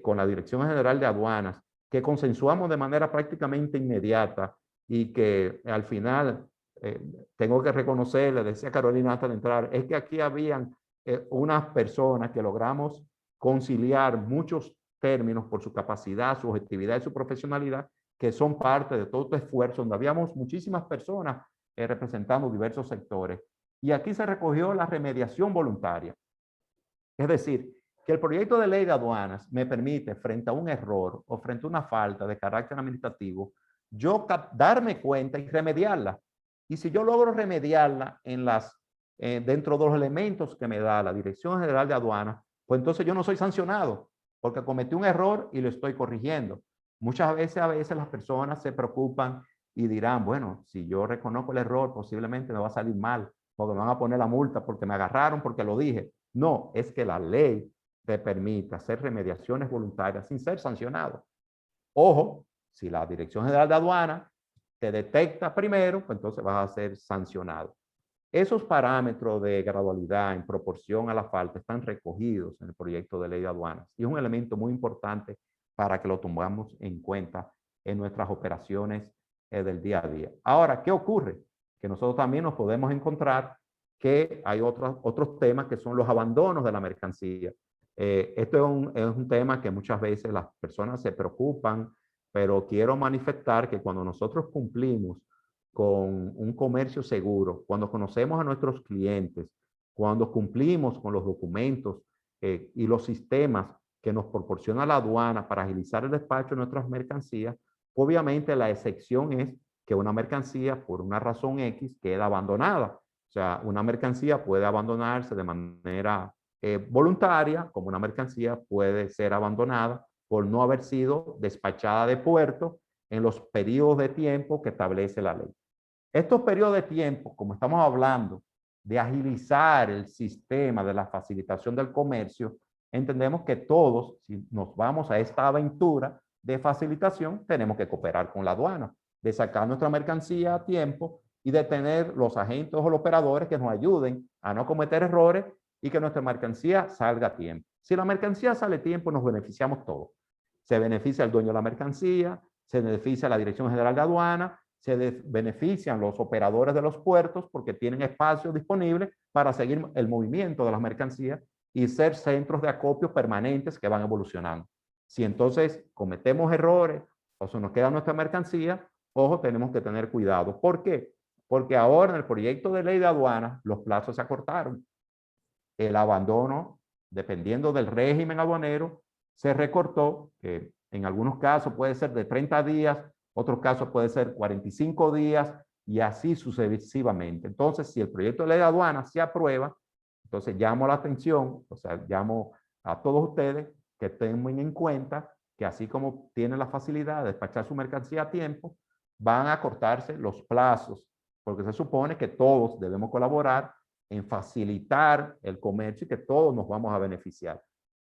C: con la Dirección General de Aduanas, que consensuamos de manera prácticamente inmediata y que al final tengo que reconocer, le decía Carolina antes de entrar, es que aquí habían unas personas que logramos conciliar muchos términos por su capacidad, su objetividad y su profesionalidad, que son parte de todo este esfuerzo, donde habíamos muchísimas personas representando diversos sectores. Y aquí se recogió la remediación voluntaria. Es decir, que el proyecto de ley de aduanas me permite, frente a un error o frente a una falta de carácter administrativo, yo darme cuenta y remediarla. Y si yo logro remediarla dentro de los elementos que me da la Dirección General de Aduanas, pues entonces yo no soy sancionado, porque cometí un error y lo estoy corrigiendo. Muchas veces, las personas se preocupan y dirán, bueno, si yo reconozco el error, posiblemente me va a salir mal, porque me van a poner la multa, porque me agarraron, porque lo dije. No, es que la ley te permite hacer remediaciones voluntarias sin ser sancionado. Ojo, si la Dirección General de Aduanas te detecta primero, pues entonces vas a ser sancionado. Esos parámetros de gradualidad en proporción a la falta están recogidos en el proyecto de ley de aduanas y es un elemento muy importante para que lo tomemos en cuenta en nuestras operaciones del día a día. Ahora, ¿qué ocurre? Que nosotros también nos podemos encontrar que hay otros temas que son los abandonos de la mercancía. Esto es un tema que muchas veces las personas se preocupan, pero quiero manifestar que cuando nosotros cumplimos con un comercio seguro, cuando conocemos a nuestros clientes, cuando cumplimos con los documentos y los sistemas que nos proporciona la aduana para agilizar el despacho de nuestras mercancías, obviamente la excepción es que una mercancía, por una razón X, queda abandonada. O sea, una mercancía puede abandonarse de manera voluntaria, como una mercancía puede ser abandonada por no haber sido despachada de puerto en los periodos de tiempo que establece la ley. Estos periodos de tiempo, como estamos hablando de agilizar el sistema de la facilitación del comercio, entendemos que todos, si nos vamos a esta aventura de facilitación, tenemos que cooperar con la aduana, de sacar nuestra mercancía a tiempo y de tener los agentes o los operadores que nos ayuden a no cometer errores y que nuestra mercancía salga a tiempo. Si la mercancía sale a tiempo, nos beneficiamos todos. Se beneficia el dueño de la mercancía, se beneficia la Dirección General de Aduana, se benefician los operadores de los puertos porque tienen espacio disponible para seguir el movimiento de las mercancías y ser centros de acopio permanentes que van evolucionando. Si entonces cometemos errores o se nos queda nuestra mercancía, ojo, tenemos que tener cuidado. ¿Por qué? Porque ahora en el proyecto de ley de aduanas los plazos se acortaron. El abandono, dependiendo del régimen aduanero, se recortó, que en algunos casos puede ser de 30 días, otros casos puede ser 45 días y así sucesivamente. Entonces, si el proyecto de ley de aduanas se aprueba, entonces llamo la atención, o sea, llamo a todos ustedes que tengan en cuenta que así como tienen la facilidad de despachar su mercancía a tiempo, van a cortarse los plazos, porque se supone que todos debemos colaborar en facilitar el comercio y que todos nos vamos a beneficiar.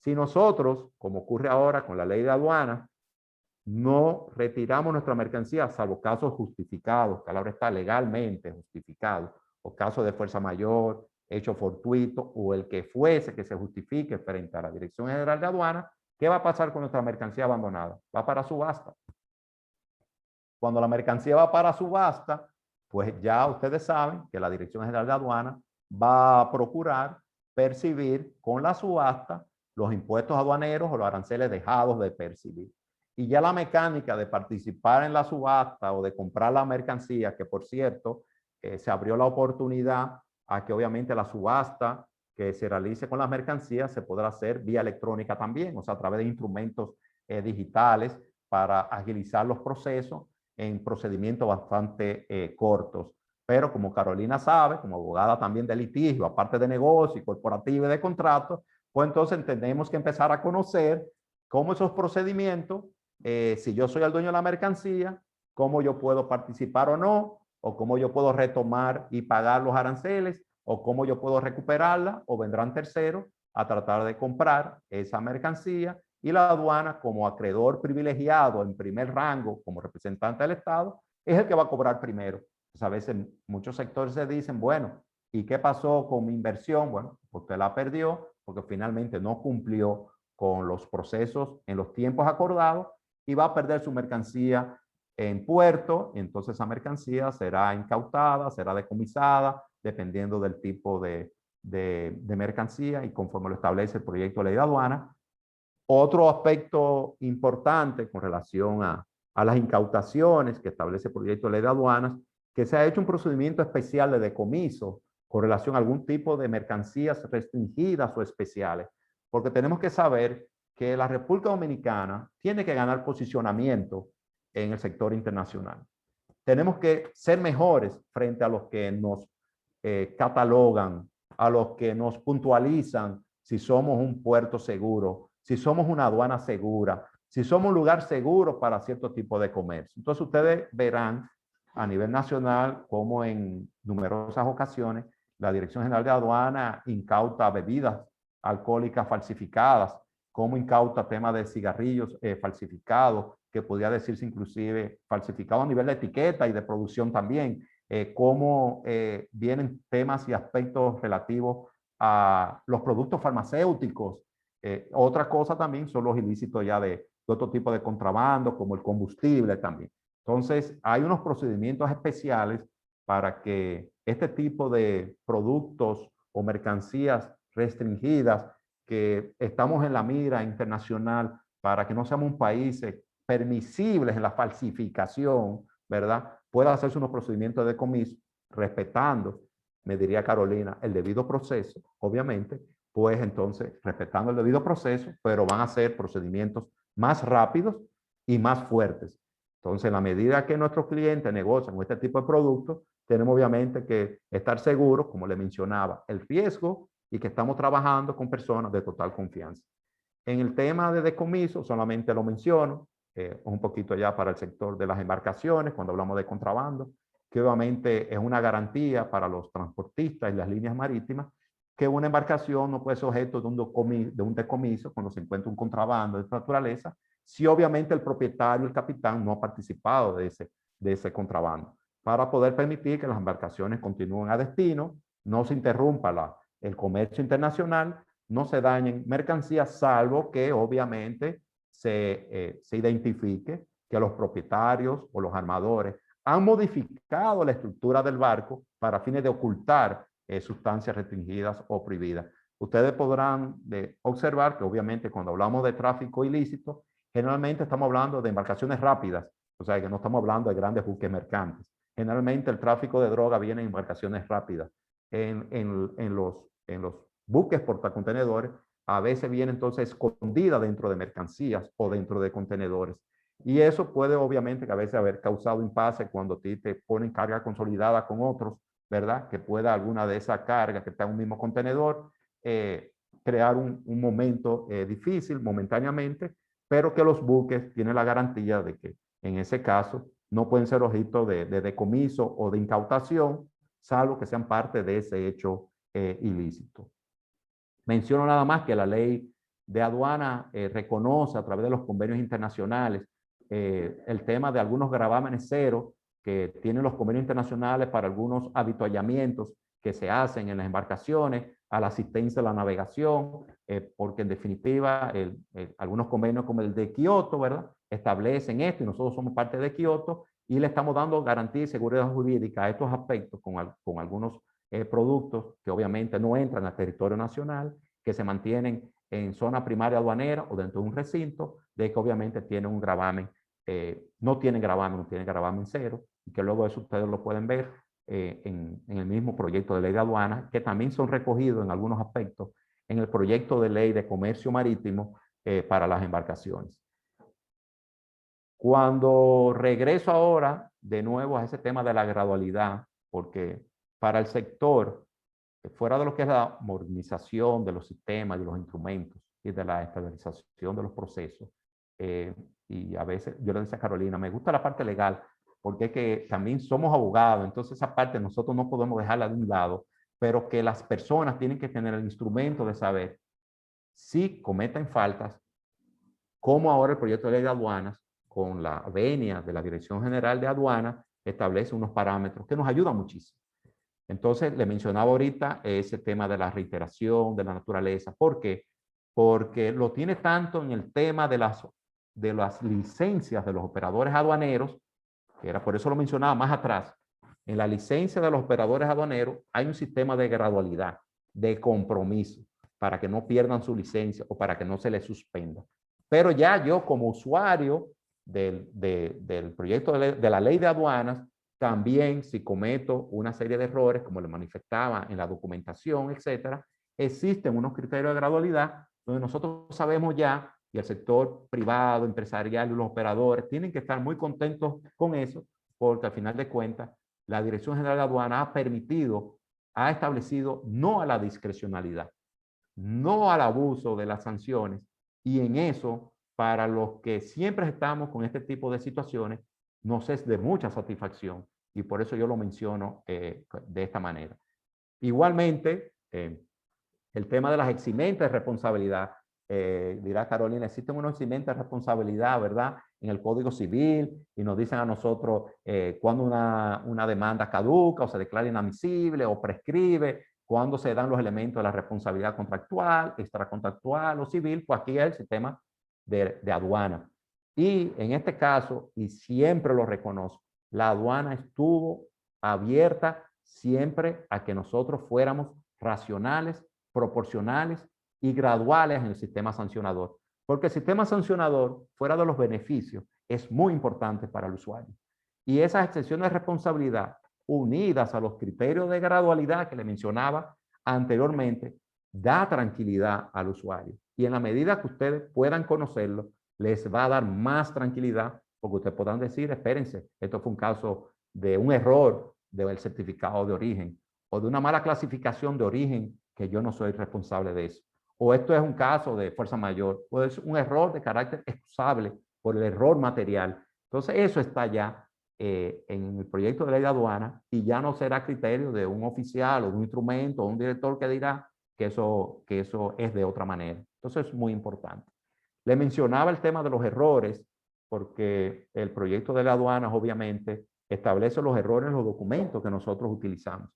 C: Si nosotros, como ocurre ahora con la ley de aduanas, no retiramos nuestra mercancía, salvo casos justificados, que ahora está legalmente justificado, o casos de fuerza mayor, hecho fortuito, o el que fuese que se justifique frente a la Dirección General de Aduanas, ¿qué va a pasar con nuestra mercancía abandonada? Va para subasta. Cuando la mercancía va para subasta, pues ya ustedes saben que la Dirección General de Aduanas va a procurar percibir con la subasta los impuestos aduaneros o los aranceles dejados de percibir. Y ya la mecánica de participar en la subasta o de comprar la mercancía, que por cierto, se abrió la oportunidad a que obviamente la subasta que se realice con las mercancías se podrá hacer vía electrónica también, o sea, a través de instrumentos digitales para agilizar los procesos en procedimientos bastante cortos. Pero como Carolina sabe, como abogada también de litigio, aparte de negocio, corporativo y de contrato, pues entonces tenemos que empezar a conocer cómo esos procedimientos, si yo soy el dueño de la mercancía, cómo yo puedo participar o no, o cómo yo puedo retomar y pagar los aranceles, o cómo yo puedo recuperarla, o vendrán terceros a tratar de comprar esa mercancía y la aduana como acreedor privilegiado en primer rango como representante del Estado es el que va a cobrar primero. Pues a veces muchos sectores se dicen, bueno, ¿y qué pasó con mi inversión? Bueno, usted la perdió porque finalmente no cumplió con los procesos en los tiempos acordados y va a perder su mercancía en puerto, y entonces esa mercancía será incautada, será decomisada, dependiendo del tipo de mercancía y conforme lo establece el proyecto de ley de aduana. Otro aspecto importante con relación a a las incautaciones que establece el proyecto de ley de aduanas, que se ha hecho un procedimiento especial de decomiso con relación a algún tipo de mercancías restringidas o especiales, porque tenemos que saber que la República Dominicana tiene que ganar posicionamiento en el sector internacional. Tenemos que ser mejores frente a los que nos catalogan, a los que nos puntualizan si somos un puerto seguro, si somos una aduana segura, si somos un lugar seguro para cierto tipo de comercio. Entonces ustedes verán a nivel nacional cómo en numerosas ocasiones la Dirección General de Aduana incauta bebidas alcohólicas falsificadas, cómo incauta temas de cigarrillos falsificados, que podría decirse inclusive falsificado a nivel de etiqueta y de producción también, cómo vienen temas y aspectos relativos a los productos farmacéuticos. Otra cosa también son los ilícitos ya de otro tipo de contrabando, como el combustible también. Entonces, hay unos procedimientos especiales para que este tipo de productos o mercancías restringidas, que estamos en la mira internacional para que no seamos un país permisibles en la falsificación, ¿verdad? Pueda hacerse unos procedimientos de decomiso respetando, me diría Carolina, el debido proceso, obviamente, pues entonces respetando el debido proceso, pero van a ser procedimientos más rápidos y más fuertes. Entonces, en la medida que nuestros clientes negocian con este tipo de productos, tenemos obviamente que estar seguros, como le mencionaba, el riesgo y que estamos trabajando con personas de total confianza. En el tema de decomiso, solamente lo menciono, un poquito ya para el sector de las embarcaciones, cuando hablamos de contrabando, que obviamente es una garantía para los transportistas y las líneas marítimas, que una embarcación no puede ser objeto de un decomiso cuando se encuentra un contrabando de esta naturaleza, si obviamente el propietario, el capitán, no ha participado de ese contrabando, para poder permitir que las embarcaciones continúen a destino, no se interrumpa el comercio internacional, no se dañen mercancías, salvo que obviamente se identifique que los propietarios o los armadores han modificado la estructura del barco para fines de ocultar sustancias restringidas o prohibidas. Ustedes podrán observar que obviamente cuando hablamos de tráfico ilícito, generalmente estamos hablando de embarcaciones rápidas, o sea que no estamos hablando de grandes buques mercantes. Generalmente el tráfico de droga viene en embarcaciones rápidas. En los buques portacontenedores a veces viene entonces escondida dentro de mercancías o dentro de contenedores. Y eso puede obviamente que a veces haber causado impasse cuando te ponen carga consolidada con otros, ¿verdad? Que pueda alguna de esas cargas que está en un mismo contenedor crear un momento difícil momentáneamente, pero que los buques tienen la garantía de que en ese caso no pueden ser objeto de decomiso o de incautación, salvo que sean parte de ese hecho ilícito. Menciono nada más que la ley de aduana reconoce a través de los convenios internacionales el tema de algunos gravámenes cero que tienen los convenios internacionales para algunos avituallamientos que se hacen en las embarcaciones, a la asistencia a la navegación, porque en definitiva algunos convenios como el de Kioto, ¿verdad?, establecen esto y nosotros somos parte de Kioto y le estamos dando garantía y seguridad jurídica a estos aspectos con algunos productos que obviamente no entran al territorio nacional, que se mantienen en zona primaria aduanera o dentro de un recinto, de que obviamente tienen un gravamen, no tienen gravamen cero, y que luego eso ustedes lo pueden ver en el mismo proyecto de ley de aduana, que también son recogidos en algunos aspectos en el proyecto de ley de comercio marítimo para las embarcaciones. Cuando regreso ahora de nuevo a ese tema de la gradualidad, porque para el sector, fuera de lo que es la modernización de los sistemas y los instrumentos y de la estandarización de los procesos, y a veces yo le decía a Carolina, me gusta la parte legal, porque es que también somos abogados, entonces esa parte nosotros no podemos dejarla de un lado, pero que las personas tienen que tener el instrumento de saber si cometen faltas, como ahora el proyecto de ley de aduanas, con la venia de la Dirección General de Aduanas, establece unos parámetros que nos ayudan muchísimo. Entonces, le mencionaba ahorita ese tema de la reiteración, de la naturaleza. ¿Por qué? Porque lo tiene tanto en el tema de las licencias de los operadores aduaneros, que era por eso lo mencionaba más atrás. En la licencia de los operadores aduaneros hay un sistema de gradualidad, de compromiso, para que no pierdan su licencia o para que no se les suspenda. Pero ya yo como usuario del proyecto de la ley de aduanas, también si cometo una serie de errores, como le manifestaba en la documentación, etcétera, existen unos criterios de gradualidad donde nosotros sabemos ya, y el sector privado, empresarial y los operadores tienen que estar muy contentos con eso, porque al final de cuentas, la Dirección General de Aduanas ha establecido no a la discrecionalidad, no al abuso de las sanciones, y en eso, para los que siempre estamos con este tipo de situaciones, nos es de mucha satisfacción, y por eso yo lo menciono de esta manera. Igualmente, el tema de las eximentes de responsabilidad, dirá Carolina, existen unos eximentes de responsabilidad, ¿verdad? En el Código Civil, y nos dicen a nosotros cuando una demanda caduca o se declara inadmisible o prescribe, cuando se dan los elementos de la responsabilidad contractual, extracontractual o civil, pues aquí es el sistema de aduana. Y en este caso, y siempre lo reconozco, la aduana estuvo abierta siempre a que nosotros fuéramos racionales, proporcionales y graduales en el sistema sancionador. Porque el sistema sancionador, fuera de los beneficios, es muy importante para el usuario. Y esas exenciones de responsabilidad, unidas a los criterios de gradualidad que le mencionaba anteriormente, da tranquilidad al usuario. Y en la medida que ustedes puedan conocerlo, les va a dar más tranquilidad, porque ustedes podrán decir, espérense, esto fue un caso de un error del certificado de origen o de una mala clasificación de origen, que yo no soy responsable de eso. O esto es un caso de fuerza mayor, o es un error de carácter excusable por el error material. Entonces, eso está ya en el proyecto de ley de aduana, y ya no será criterio de un oficial o de un instrumento o un director que dirá que eso es de otra manera. Entonces, es muy importante. Le mencionaba el tema de los errores, porque el proyecto de la aduana, obviamente, establece los errores en los documentos que nosotros utilizamos.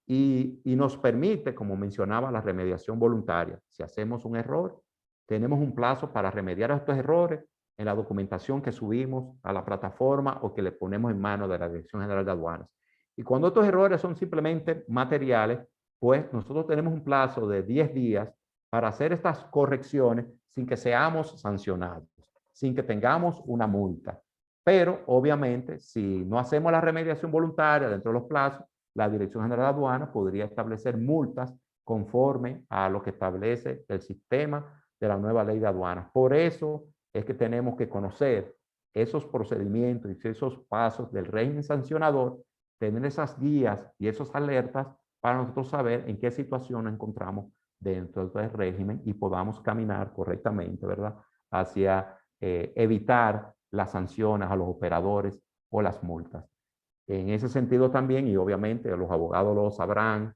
C: Y nos permite, como mencionaba, la remediación voluntaria. Si hacemos un error, tenemos un plazo para remediar estos errores en la documentación que subimos a la plataforma o que le ponemos en manos de la Dirección General de Aduanas. Y cuando estos errores son simplemente materiales, pues nosotros tenemos un plazo de 10 días para hacer estas correcciones sin que seamos sancionados, sin que tengamos una multa. Pero, obviamente, si no hacemos la remediación voluntaria dentro de los plazos, la Dirección General de Aduanas podría establecer multas conforme a lo que establece el sistema de la nueva ley de aduanas. Por eso es que tenemos que conocer esos procedimientos y esos pasos del régimen sancionador, tener esas guías y esas alertas para nosotros saber en qué situación nos encontramos dentro del régimen y podamos caminar correctamente, ¿verdad? Hacia evitar las sanciones a los operadores o las multas. En ese sentido también, y obviamente los abogados lo sabrán,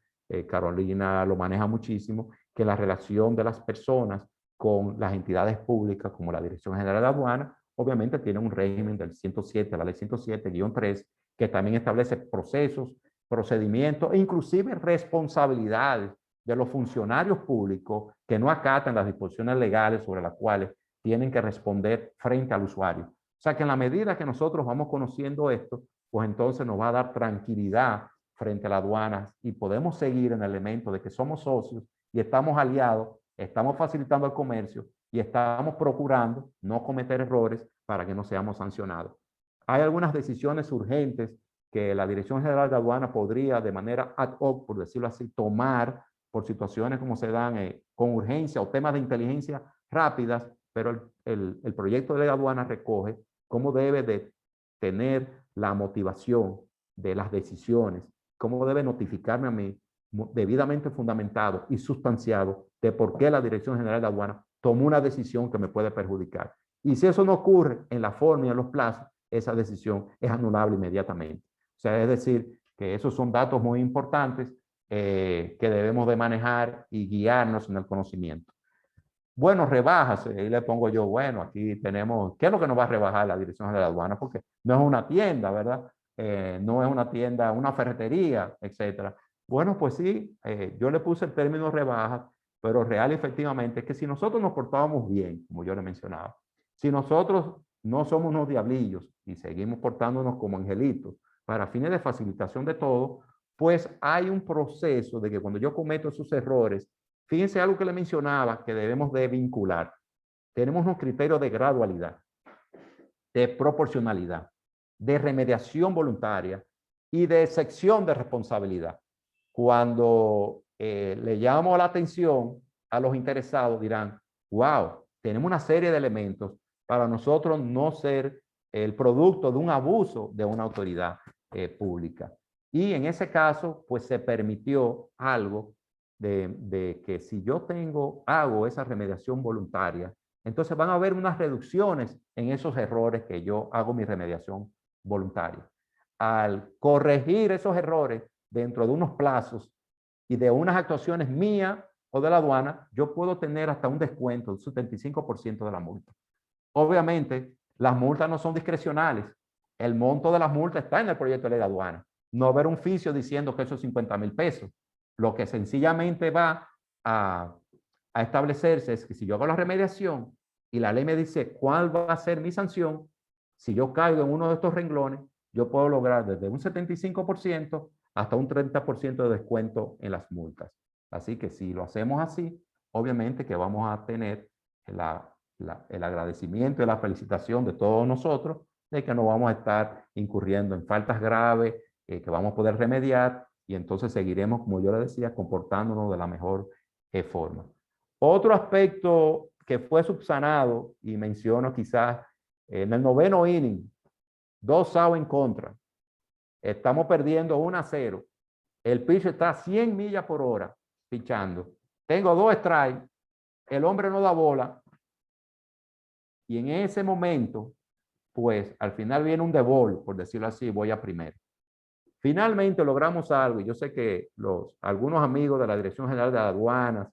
C: Carolina lo maneja muchísimo, que la relación de las personas con las entidades públicas como la Dirección General de Aduanas, obviamente tiene un régimen del 107, la ley 107-3, que también establece procesos, procedimientos e inclusive responsabilidades de los funcionarios públicos que no acatan las disposiciones legales sobre las cuales tienen que responder frente al usuario. O sea que en la medida que nosotros vamos conociendo esto, pues entonces nos va a dar tranquilidad frente a las aduanas y podemos seguir en el elemento de que somos socios y estamos aliados, estamos facilitando el comercio y estamos procurando no cometer errores para que no seamos sancionados. Hay algunas decisiones urgentes que la Dirección General de Aduanas podría de manera ad hoc, por decirlo así, tomar por situaciones como se dan con urgencia o temas de inteligencia rápidas, pero el proyecto de ley de aduanas recoge cómo debe de tener la motivación de las decisiones, cómo debe notificarme a mí debidamente fundamentado y sustanciado de por qué la Dirección General de Aduanas tomó una decisión que me puede perjudicar. Y si eso no ocurre en la forma y en los plazos, esa decisión es anulable inmediatamente. O sea, es decir, que esos son datos muy importantes que debemos de manejar y guiarnos en el conocimiento. Bueno, rebajas, ahí le pongo yo, bueno, aquí tenemos, ¿qué es lo que nos va a rebajar la Dirección General de Aduanas? Porque no es una tienda, ¿verdad? No es una tienda, una ferretería, etcétera. Bueno, pues sí, yo le puse el término rebajas, pero real y efectivamente es que si nosotros nos portábamos bien, como yo le mencionaba, si nosotros no somos unos diablillos y seguimos portándonos como angelitos para fines de facilitación de todo, pues hay un proceso de que cuando yo cometo esos errores, fíjense algo que le mencionaba que debemos de vincular. Tenemos unos criterios de gradualidad. de proporcionalidad, de remediación voluntaria y de excepción de responsabilidad. Cuando le llamo la atención a los interesados, dirán, wow, tenemos una serie de elementos para nosotros no ser el producto de un abuso de una autoridad pública. Y en ese caso, pues se permitió algo de que si yo hago esa remediación voluntaria, entonces van a haber unas reducciones en esos errores que yo hago mi remediación voluntaria. Al corregir esos errores dentro de unos plazos y de unas actuaciones mías o de la aduana, yo puedo tener hasta un descuento del 75% de la multa. Obviamente, las multas no son discrecionales. El monto de las multas está en el proyecto de ley de aduana. No va a haber un oficio diciendo que eso es 50,000 pesos. Lo que sencillamente va a establecerse es que si yo hago la remediación y la ley me dice cuál va a ser mi sanción, si yo caigo en uno de estos renglones, yo puedo lograr desde un 75% hasta un 30% de descuento en las multas. Así que si lo hacemos así, obviamente que vamos a tener el agradecimiento y la felicitación de todos nosotros de que no vamos a estar incurriendo en faltas graves, que vamos a poder remediar y entonces seguiremos, como yo le decía, comportándonos de la mejor forma. Otro aspecto que fue subsanado, y menciono quizás en el 9º inning, 2 outs en contra, estamos perdiendo 1-0, el pitcher está a 100 millas por hora pichando, tengo 2 strikes, el hombre no da bola, y en ese momento, pues al final viene un devolve, por decirlo así, voy a primero. Finalmente logramos algo, y yo sé que algunos amigos de la Dirección General de Aduanas,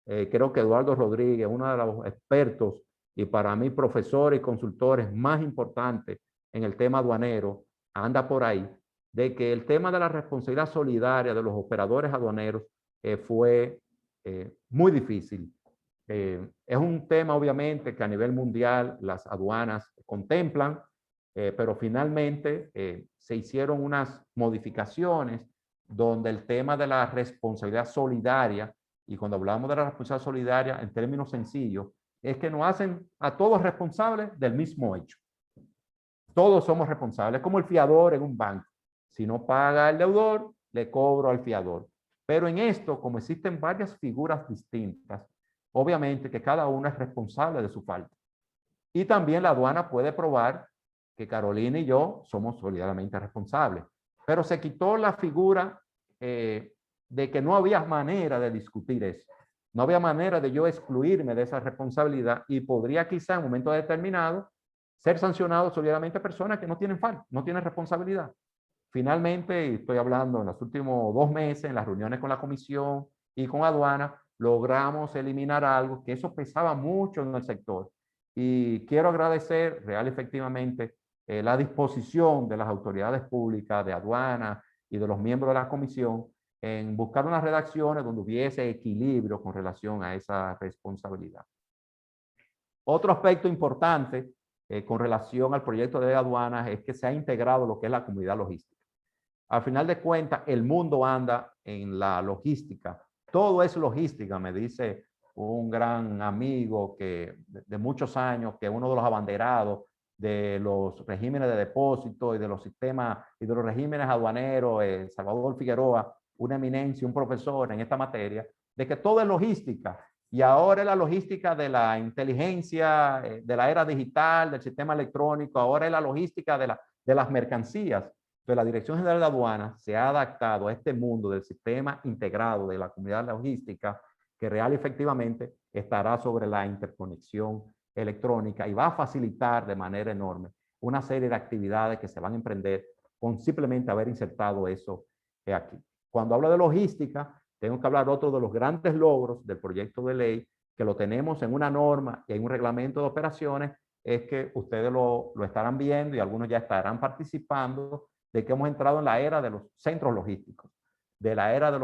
C: creo que Eduardo Rodríguez, uno de los expertos y para mí profesores y consultores más importantes en el tema aduanero, anda por ahí, de que el tema de la responsabilidad solidaria de los operadores aduaneros fue muy difícil. Es un tema obviamente que a nivel mundial las aduanas contemplan, pero finalmente se hicieron unas modificaciones donde el tema de la responsabilidad solidaria, y cuando hablamos de la responsabilidad solidaria en términos sencillos, es que nos hacen a todos responsables del mismo hecho. Todos somos responsables, como el fiador en un banco. Si no paga el deudor, le cobro al fiador. Pero en esto, como existen varias figuras distintas, obviamente que cada uno es responsable de su falta. Y también la aduana puede probar que Carolina y yo somos solidariamente responsables. Pero se quitó la figura de que no había manera de discutir eso. No había manera de yo excluirme de esa responsabilidad y podría quizá en un momento determinado ser sancionado solidariamente personas que no tienen falta, no tienen responsabilidad. Finalmente, estoy hablando en los últimos 2 meses, en las reuniones con la comisión y con aduana, logramos eliminar algo que eso pesaba mucho en el sector. Y quiero agradecer real efectivamente la disposición de las autoridades públicas, de aduana y de los miembros de la comisión en buscar unas redacciones donde hubiese equilibrio con relación a esa responsabilidad. Otro aspecto importante con relación al proyecto de aduanas es que se ha integrado lo que es la comunidad logística. Al final de cuentas, el mundo anda en la logística. Todo es logística, me dice un gran amigo que de muchos años, que es uno de los abanderados de los regímenes de depósito y de los sistemas y de los regímenes aduaneros, Salvador Figueroa, una eminencia, un profesor en esta materia, de que todo es logística. Y ahora es la logística de la inteligencia, de la era digital, del sistema electrónico, ahora es la logística de las mercancías. Entonces, la Dirección General de Aduanas se ha adaptado a este mundo del sistema integrado de la comunidad logística, que real y efectivamente estará sobre la interconexión electrónica y va a facilitar de manera enorme una serie de actividades que se van a emprender con simplemente haber insertado eso aquí. Cuando hablo de logística, tengo que hablar otro de los grandes logros del proyecto de ley, que lo tenemos en una norma y en un reglamento de operaciones, es que ustedes lo estarán viendo y algunos ya estarán participando, de que hemos entrado en la era de los centros logísticos, de la era de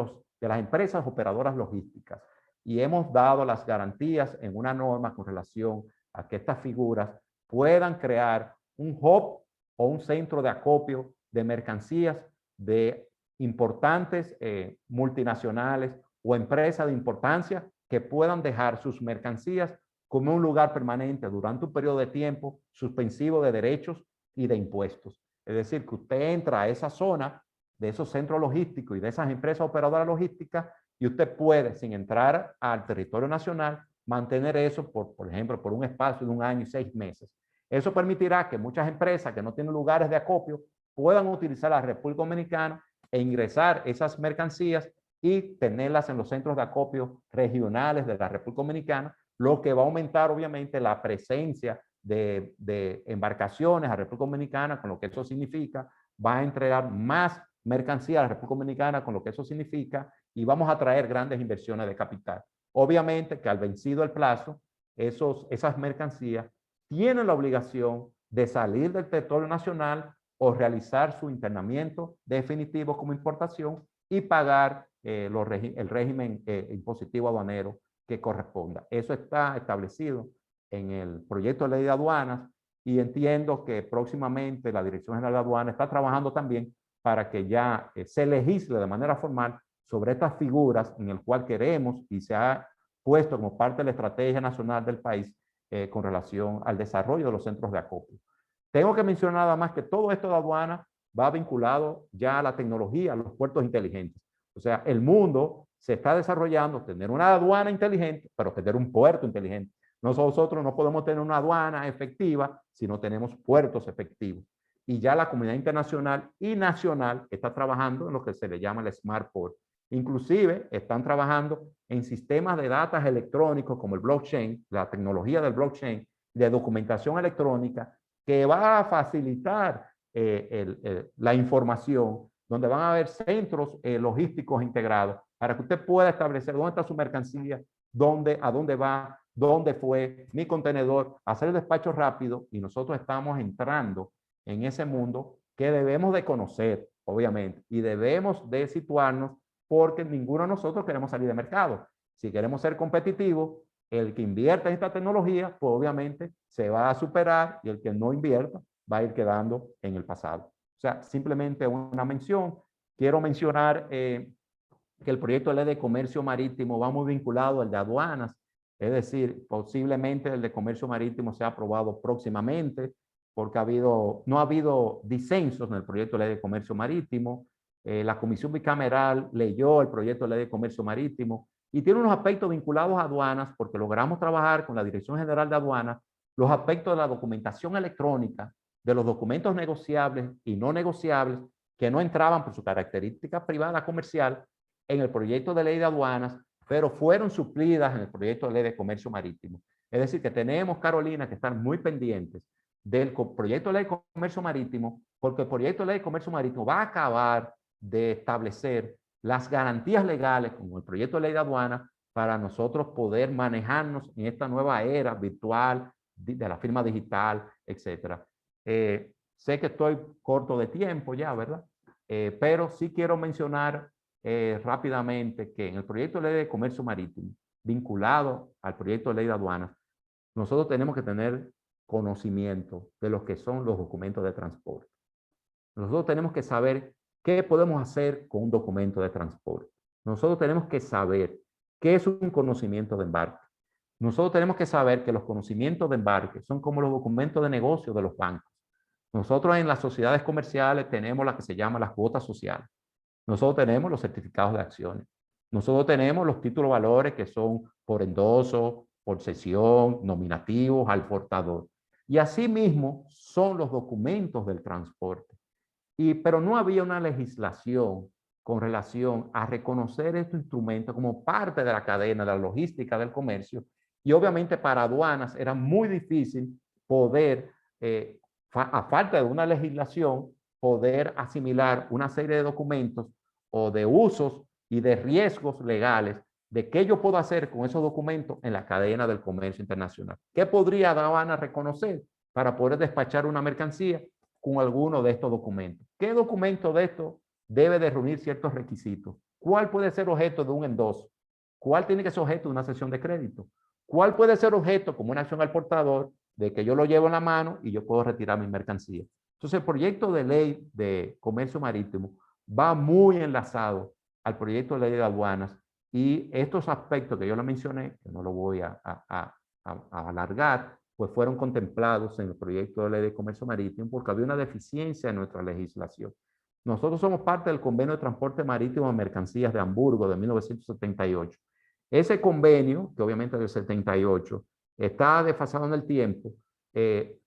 C: las empresas operadoras logísticas. Y hemos dado las garantías en una norma con relación a que estas figuras puedan crear un hub o un centro de acopio de mercancías de importantes multinacionales o empresas de importancia que puedan dejar sus mercancías como un lugar permanente durante un periodo de tiempo suspensivo de derechos y de impuestos. Es decir, que usted entra a esa zona de esos centros logísticos y de esas empresas operadoras logísticas y usted puede, sin entrar al territorio nacional, mantener eso, por ejemplo, por un espacio de 1 año y 6 meses. Eso permitirá que muchas empresas que no tienen lugares de acopio puedan utilizar la República Dominicana e ingresar esas mercancías y tenerlas en los centros de acopio regionales de la República Dominicana, lo que va a aumentar obviamente la presencia de embarcaciones a la República Dominicana, con lo que eso significa, va a entregar más mercancía a la República Dominicana, con lo que eso significa, y vamos a traer grandes inversiones de capital. Obviamente que al vencido el plazo, esas mercancías tienen la obligación de salir del territorio nacional o realizar su internamiento definitivo como importación y pagar el régimen impositivo aduanero que corresponda. Eso está establecido en el proyecto de ley de aduanas y entiendo que próximamente la Dirección General de Aduanas está trabajando también para que ya se legisle de manera formal sobre estas figuras en el cual queremos y se ha puesto como parte de la estrategia nacional del país con relación al desarrollo de los centros de acopio. Tengo que mencionar nada más que todo esto de aduana va vinculado ya a la tecnología, a los puertos inteligentes. O sea, el mundo se está desarrollando, tener una aduana inteligente, pero tener un puerto inteligente. Nosotros no podemos tener una aduana efectiva si no tenemos puertos efectivos. Y ya la comunidad internacional y nacional está trabajando en lo que se le llama el Smart Port. Inclusive están trabajando en sistemas de datos electrónicos como el blockchain, la tecnología del blockchain, de documentación electrónica, que va a facilitar la información, donde van a haber centros logísticos integrados para que usted pueda establecer dónde está su mercancía, a dónde va, dónde fue, mi contenedor, hacer el despacho rápido, y nosotros estamos entrando en ese mundo que debemos de conocer, obviamente, y debemos de situarnos porque ninguno de nosotros queremos salir de mercado. Si queremos ser competitivos, el que invierta en esta tecnología, pues obviamente se va a superar, y el que no invierta va a ir quedando en el pasado. O sea, simplemente una mención. Quiero mencionar que el proyecto de ley de comercio marítimo va muy vinculado al de aduanas, es decir, posiblemente el de comercio marítimo sea aprobado próximamente, porque no ha habido disensos en el proyecto de ley de comercio marítimo. La Comisión Bicameral leyó el proyecto de ley de comercio marítimo y tiene unos aspectos vinculados a aduanas, porque logramos trabajar con la Dirección General de Aduanas los aspectos de la documentación electrónica, de los documentos negociables y no negociables que no entraban por su característica privada comercial en el proyecto de ley de aduanas, pero fueron suplidas en el proyecto de ley de comercio marítimo. Es decir, que tenemos, Carolina, que estar muy pendientes del proyecto de ley de comercio marítimo, porque el proyecto de ley de comercio marítimo va a acabar de establecer las garantías legales, como el proyecto de ley de aduanas, para nosotros poder manejarnos en esta nueva era virtual, de la firma digital, etc. Sé que estoy corto de tiempo ya, ¿verdad? Pero sí quiero mencionar rápidamente que en el proyecto de ley de comercio marítimo, vinculado al proyecto de ley de aduanas, nosotros tenemos que tener conocimiento de lo que son los documentos de transporte. Nosotros tenemos que saber qué podemos hacer con un documento de transporte. Nosotros tenemos que saber qué es un conocimiento de embarque. Nosotros tenemos que saber que los conocimientos de embarque son como los documentos de negocio de los bancos. Nosotros en las sociedades comerciales tenemos la que se llama las cuotas sociales. Nosotros tenemos los certificados de acciones. Nosotros tenemos los títulos valores que son por endoso, por cesión, nominativos, al portador. Y asimismo son los documentos del transporte. Pero no había una legislación con relación a reconocer estos instrumentos como parte de la cadena, de la logística del comercio. Y obviamente para aduanas era muy difícil poder, a falta de una legislación, poder asimilar una serie de documentos o de usos y de riesgos legales de qué yo puedo hacer con esos documentos en la cadena del comercio internacional. ¿Qué podría aduana reconocer para poder despachar una mercancía con alguno de estos documentos? ¿Qué documento de esto debe de reunir ciertos requisitos? ¿Cuál puede ser objeto de un endoso? ¿Cuál tiene que ser objeto de una cesión de crédito? ¿Cuál puede ser objeto como una acción al portador de que yo lo llevo en la mano y yo puedo retirar mi mercancía? Entonces, el proyecto de ley de comercio marítimo va muy enlazado al proyecto de ley de aduanas, y estos aspectos que yo le mencioné, que no lo voy a a alargar, pues fueron contemplados en el proyecto de ley de comercio marítimo porque había una deficiencia en nuestra legislación. Nosotros somos parte del convenio de transporte marítimo de mercancías de Hamburgo de 1978. Ese convenio, que obviamente es del 78, está desfasado en el tiempo,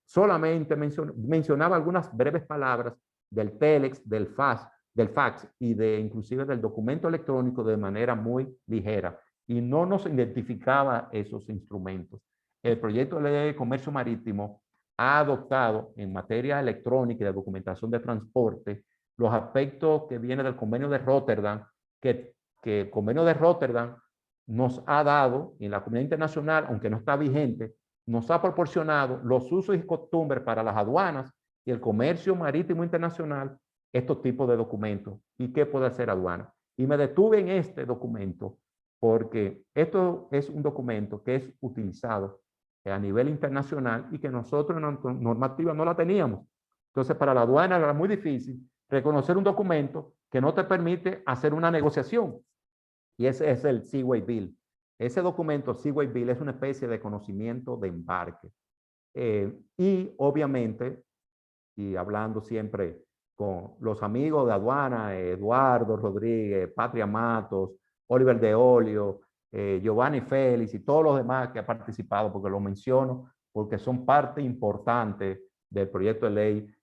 C: solamente mencionaba algunas breves palabras del telex, del fax y inclusive del documento electrónico de manera muy ligera y no nos identificaba esos instrumentos. El proyecto de ley de comercio marítimo ha adoptado en materia electrónica y de documentación de transporte los aspectos que vienen del convenio de Rotterdam, que el convenio de Rotterdam nos ha dado en la comunidad internacional, aunque no está vigente, nos ha proporcionado los usos y costumbres para las aduanas y el comercio marítimo internacional, estos tipos de documentos. ¿Y qué puede hacer aduana? Y me detuve en este documento porque esto es un documento que es utilizado a nivel internacional y que nosotros en la normativa no la teníamos. Entonces, para la aduana era muy difícil reconocer un documento que no te permite hacer una negociación. Y ese es el Seaway Bill. Ese documento, Seaway Bill, es una especie de conocimiento de embarque. Y obviamente, y hablando siempre con los amigos de aduana, Eduardo Rodríguez, Patria Matos, Oliver de Olio, Giovanni Félix y todos los demás que han participado, porque lo menciono, porque son parte importante del proyecto de ley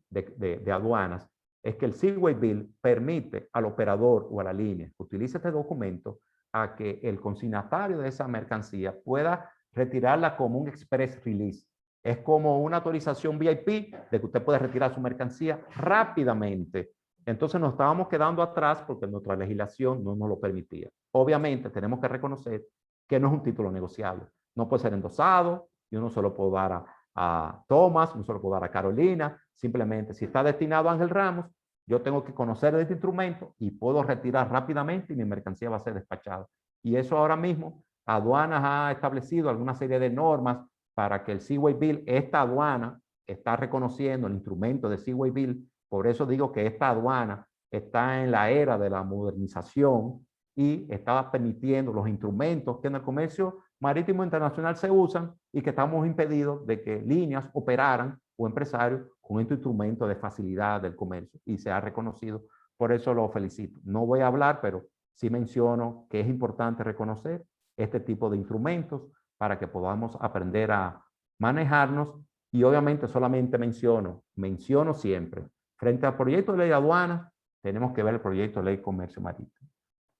C: de aduanas, es que el Seaway Bill permite al operador o a la línea que utilice este documento a que el consignatario de esa mercancía pueda retirarla como un express release. Es como una autorización VIP de que usted puede retirar su mercancía rápidamente. Entonces nos estábamos quedando atrás porque nuestra legislación no nos lo permitía. Obviamente tenemos que reconocer que no es un título negociable. No puede ser endosado, yo no se lo puedo dar a Thomas, no se lo puedo dar a Carolina. Simplemente si está destinado a Ángel Ramos, yo tengo que conocer este instrumento y puedo retirar rápidamente y mi mercancía va a ser despachada. Y eso ahora mismo, aduanas ha establecido alguna serie de normas para que el Seaway Bill, esta aduana está reconociendo el instrumento de Seaway Bill. Por eso digo que esta aduana está en la era de la modernización y está permitiendo los instrumentos que en el comercio marítimo internacional se usan y que estamos impedidos de que líneas operaran o empresarios con este instrumento de facilidad del comercio y se ha reconocido. Por eso lo felicito. No voy a hablar, pero sí menciono que es importante reconocer este tipo de instrumentos para que podamos aprender a manejarnos y obviamente solamente menciono siempre, frente al proyecto de ley de aduanas, tenemos que ver el proyecto de ley de comercio marítimo.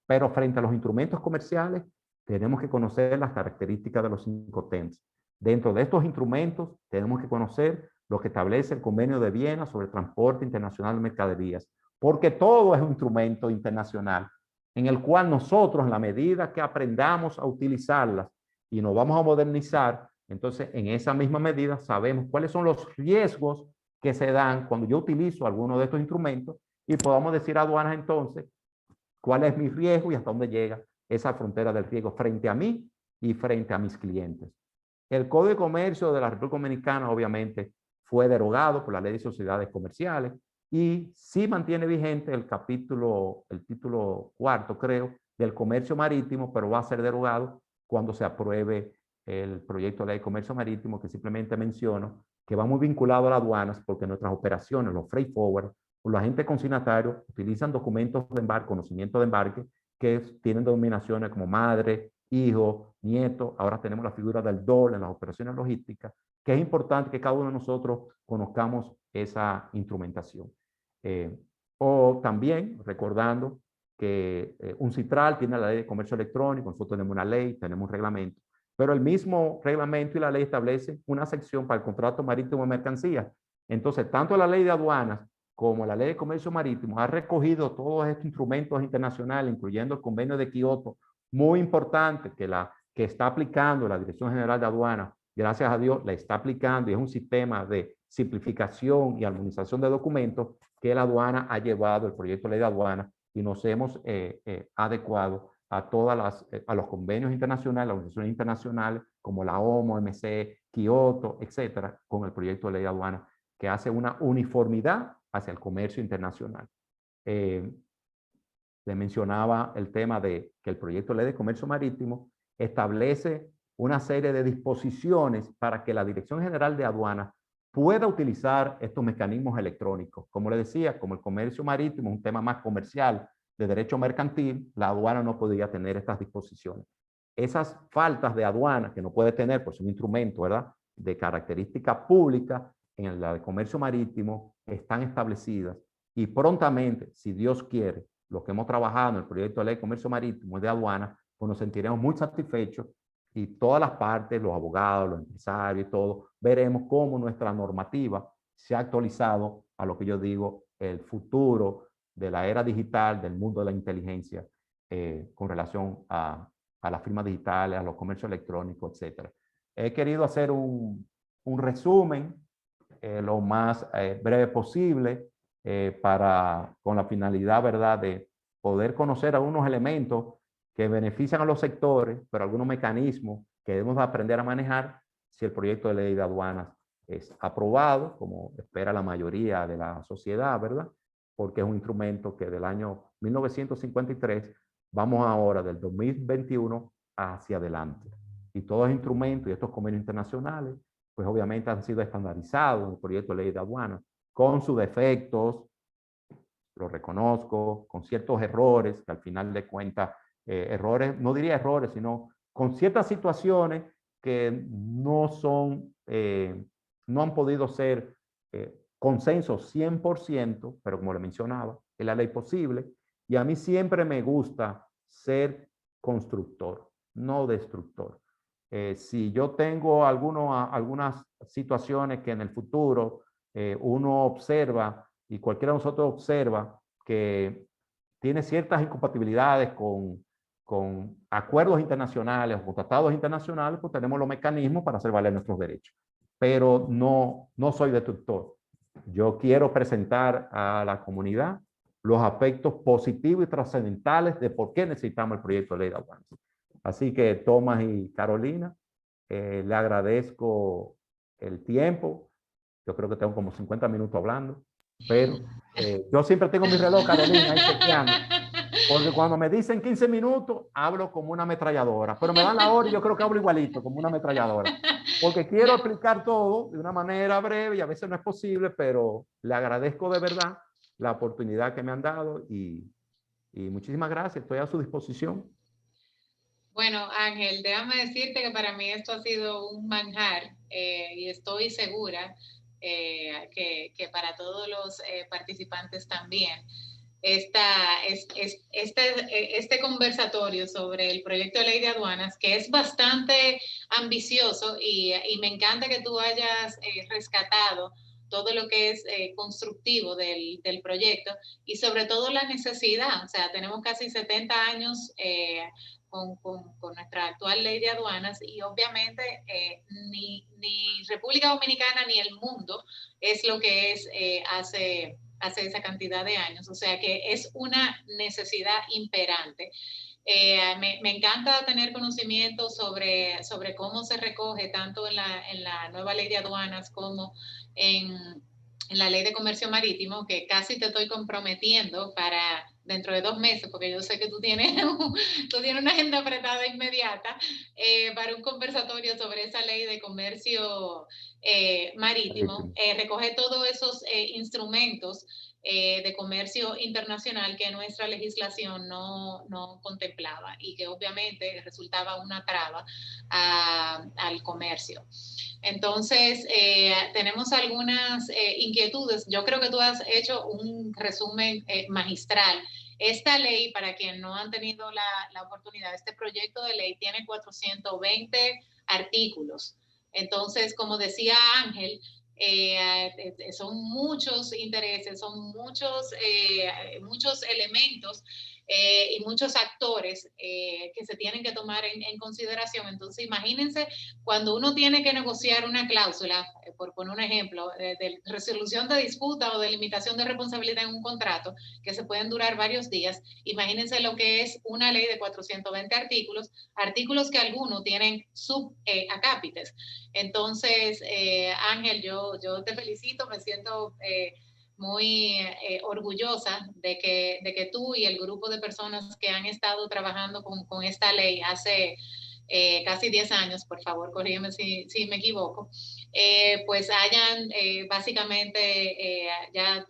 C: Pero frente a los instrumentos comerciales, tenemos que conocer las características de los 5 TEMS. Dentro de estos instrumentos, tenemos que conocer lo que establece el Convenio de Viena sobre el transporte internacional de mercaderías, porque todo es un instrumento internacional en el cual nosotros, en la medida que aprendamos a utilizarlas y nos vamos a modernizar, entonces en esa misma medida sabemos cuáles son los riesgos que se dan cuando yo utilizo alguno de estos instrumentos y podamos decir a aduanas entonces cuál es mi riesgo y hasta dónde llega esa frontera del riesgo frente a mí y frente a mis clientes. El Código de Comercio de la República Dominicana obviamente fue derogado por la Ley de Sociedades Comerciales y sí mantiene vigente el título 4, creo, del comercio marítimo, pero va a ser derogado cuando se apruebe el proyecto de ley de comercio marítimo, que simplemente menciono que va muy vinculado a las aduanas porque nuestras operaciones, los freight forward, los agentes consignatarios utilizan documentos de embarque, conocimiento de embarque, que tienen denominaciones como madre, hijo, nieto. Ahora tenemos la figura del DOL en las operaciones logísticas, que es importante que cada uno de nosotros conozcamos esa instrumentación. O también recordando que un CITRAL tiene la ley de comercio electrónico, nosotros tenemos una ley, tenemos un reglamento, pero el mismo reglamento y la ley establece una sección para el contrato marítimo de mercancías. Entonces, tanto la ley de aduanas como la ley de comercio marítimo ha recogido todos estos instrumentos internacionales, incluyendo el convenio de Kioto, muy importante que está aplicando la Dirección General de Aduanas, gracias a Dios, la está aplicando y es un sistema de simplificación y armonización de documentos que la aduana ha llevado el proyecto de ley de aduana y nos hemos adecuado a los convenios internacionales, las organizaciones internacionales como la OMO, MC, Kioto, etcétera, con el proyecto de ley de aduana que hace una uniformidad hacia el comercio internacional. Le mencionaba el tema de que el proyecto de ley de comercio marítimo establece una serie de disposiciones para que la Dirección General de Aduanas pueda utilizar estos mecanismos electrónicos. Como le decía, como el comercio marítimo es un tema más comercial de derecho mercantil, la aduana no podía tener estas disposiciones. Esas faltas de aduana que no puede tener, pues un instrumento, ¿verdad?, de característica pública en la de comercio marítimo, están establecidas y prontamente, si Dios quiere, lo que hemos trabajado en el proyecto de ley de comercio marítimo y de aduana, pues nos sentiremos muy satisfechos y todas las partes, los abogados, los empresarios y todo, veremos cómo nuestra normativa se ha actualizado a lo que yo digo, el futuro de la era digital, del mundo de la inteligencia, con relación a las firmas digitales, a los comercios electrónicos, etc. He querido hacer un resumen lo más breve posible con la finalidad, ¿verdad?, de poder conocer algunos elementos que benefician a los sectores, pero algunos mecanismos que debemos aprender a manejar si el proyecto de ley de aduanas es aprobado, como espera la mayoría de la sociedad, ¿verdad? Porque es un instrumento que del año 1953 vamos ahora del 2021 hacia adelante. Y todos los instrumentos y estos convenios internacionales, pues obviamente han sido estandarizados en el proyecto de ley de aduanas, con sus defectos, lo reconozco, con ciertos errores, que al final de cuentas, errores, no diría errores, sino con ciertas situaciones que no son, no han podido ser consensos 100%, pero como le mencionaba, es la ley posible, y a mí siempre me gusta ser constructor, no destructor. Si yo tengo algunas situaciones que en el futuro uno observa y cualquiera de nosotros observa que tiene ciertas incompatibilidades con acuerdos internacionales o con tratados internacionales, pues tenemos los mecanismos para hacer valer nuestros derechos. Pero no soy destructor. Yo quiero presentar a la comunidad los aspectos positivos y trascendentales de por qué necesitamos el proyecto de ley de aduanas. Así que Tomás y Carolina, le agradezco el tiempo. Yo creo que tengo como 50 minutos hablando, pero yo siempre tengo mi reloj, Carolina, ahí chequeando. Porque cuando me dicen 15 minutos, hablo como una ametralladora. Pero me dan la hora y yo creo que hablo igualito, como una ametralladora. Porque quiero explicar todo de una manera breve y a veces no es posible, pero le agradezco de verdad la oportunidad que me han dado y muchísimas gracias. Estoy a su disposición.
B: Bueno, Ángel, déjame decirte que para mí esto ha sido un manjar y estoy segura que para todos los participantes también. Este conversatorio sobre el proyecto de ley de aduanas, que es bastante ambicioso y me encanta que tú hayas rescatado todo lo que es constructivo del proyecto y sobre todo la necesidad. O sea, tenemos casi 70 años con nuestra actual ley de aduanas y obviamente ni República Dominicana ni el mundo es lo que es hace esa cantidad de años. O sea que es una necesidad imperante. Me encanta tener conocimiento sobre cómo se recoge tanto en la nueva ley de aduanas como en la ley de comercio marítimo, que casi te estoy comprometiendo para dentro de 2 meses, porque yo sé que tú tienes una agenda apretada inmediata, para un conversatorio sobre esa ley de comercio marítimo. Recoge todos esos instrumentos de comercio internacional que nuestra legislación no contemplaba y que obviamente resultaba una traba al comercio. Entonces, tenemos algunas inquietudes. Yo creo que tú has hecho un resumen magistral. Esta ley, para quien no han tenido la oportunidad, este proyecto de ley tiene 420 artículos. Entonces, como decía Ángel, son muchos intereses, son muchos elementos y muchos actores que se tienen que tomar en consideración. Entonces, imagínense cuando uno tiene que negociar una cláusula, por poner un ejemplo, de resolución de disputa o de limitación de responsabilidad en un contrato, que se pueden durar varios días. Imagínense lo que es una ley de 420 artículos que algunos tienen subacápites. Entonces, Ángel, yo te felicito, me siento muy orgullosa de que tú y el grupo de personas que han estado trabajando con esta ley hace casi 10 años, por favor, corrígeme si me equivoco, pues hayan básicamente ya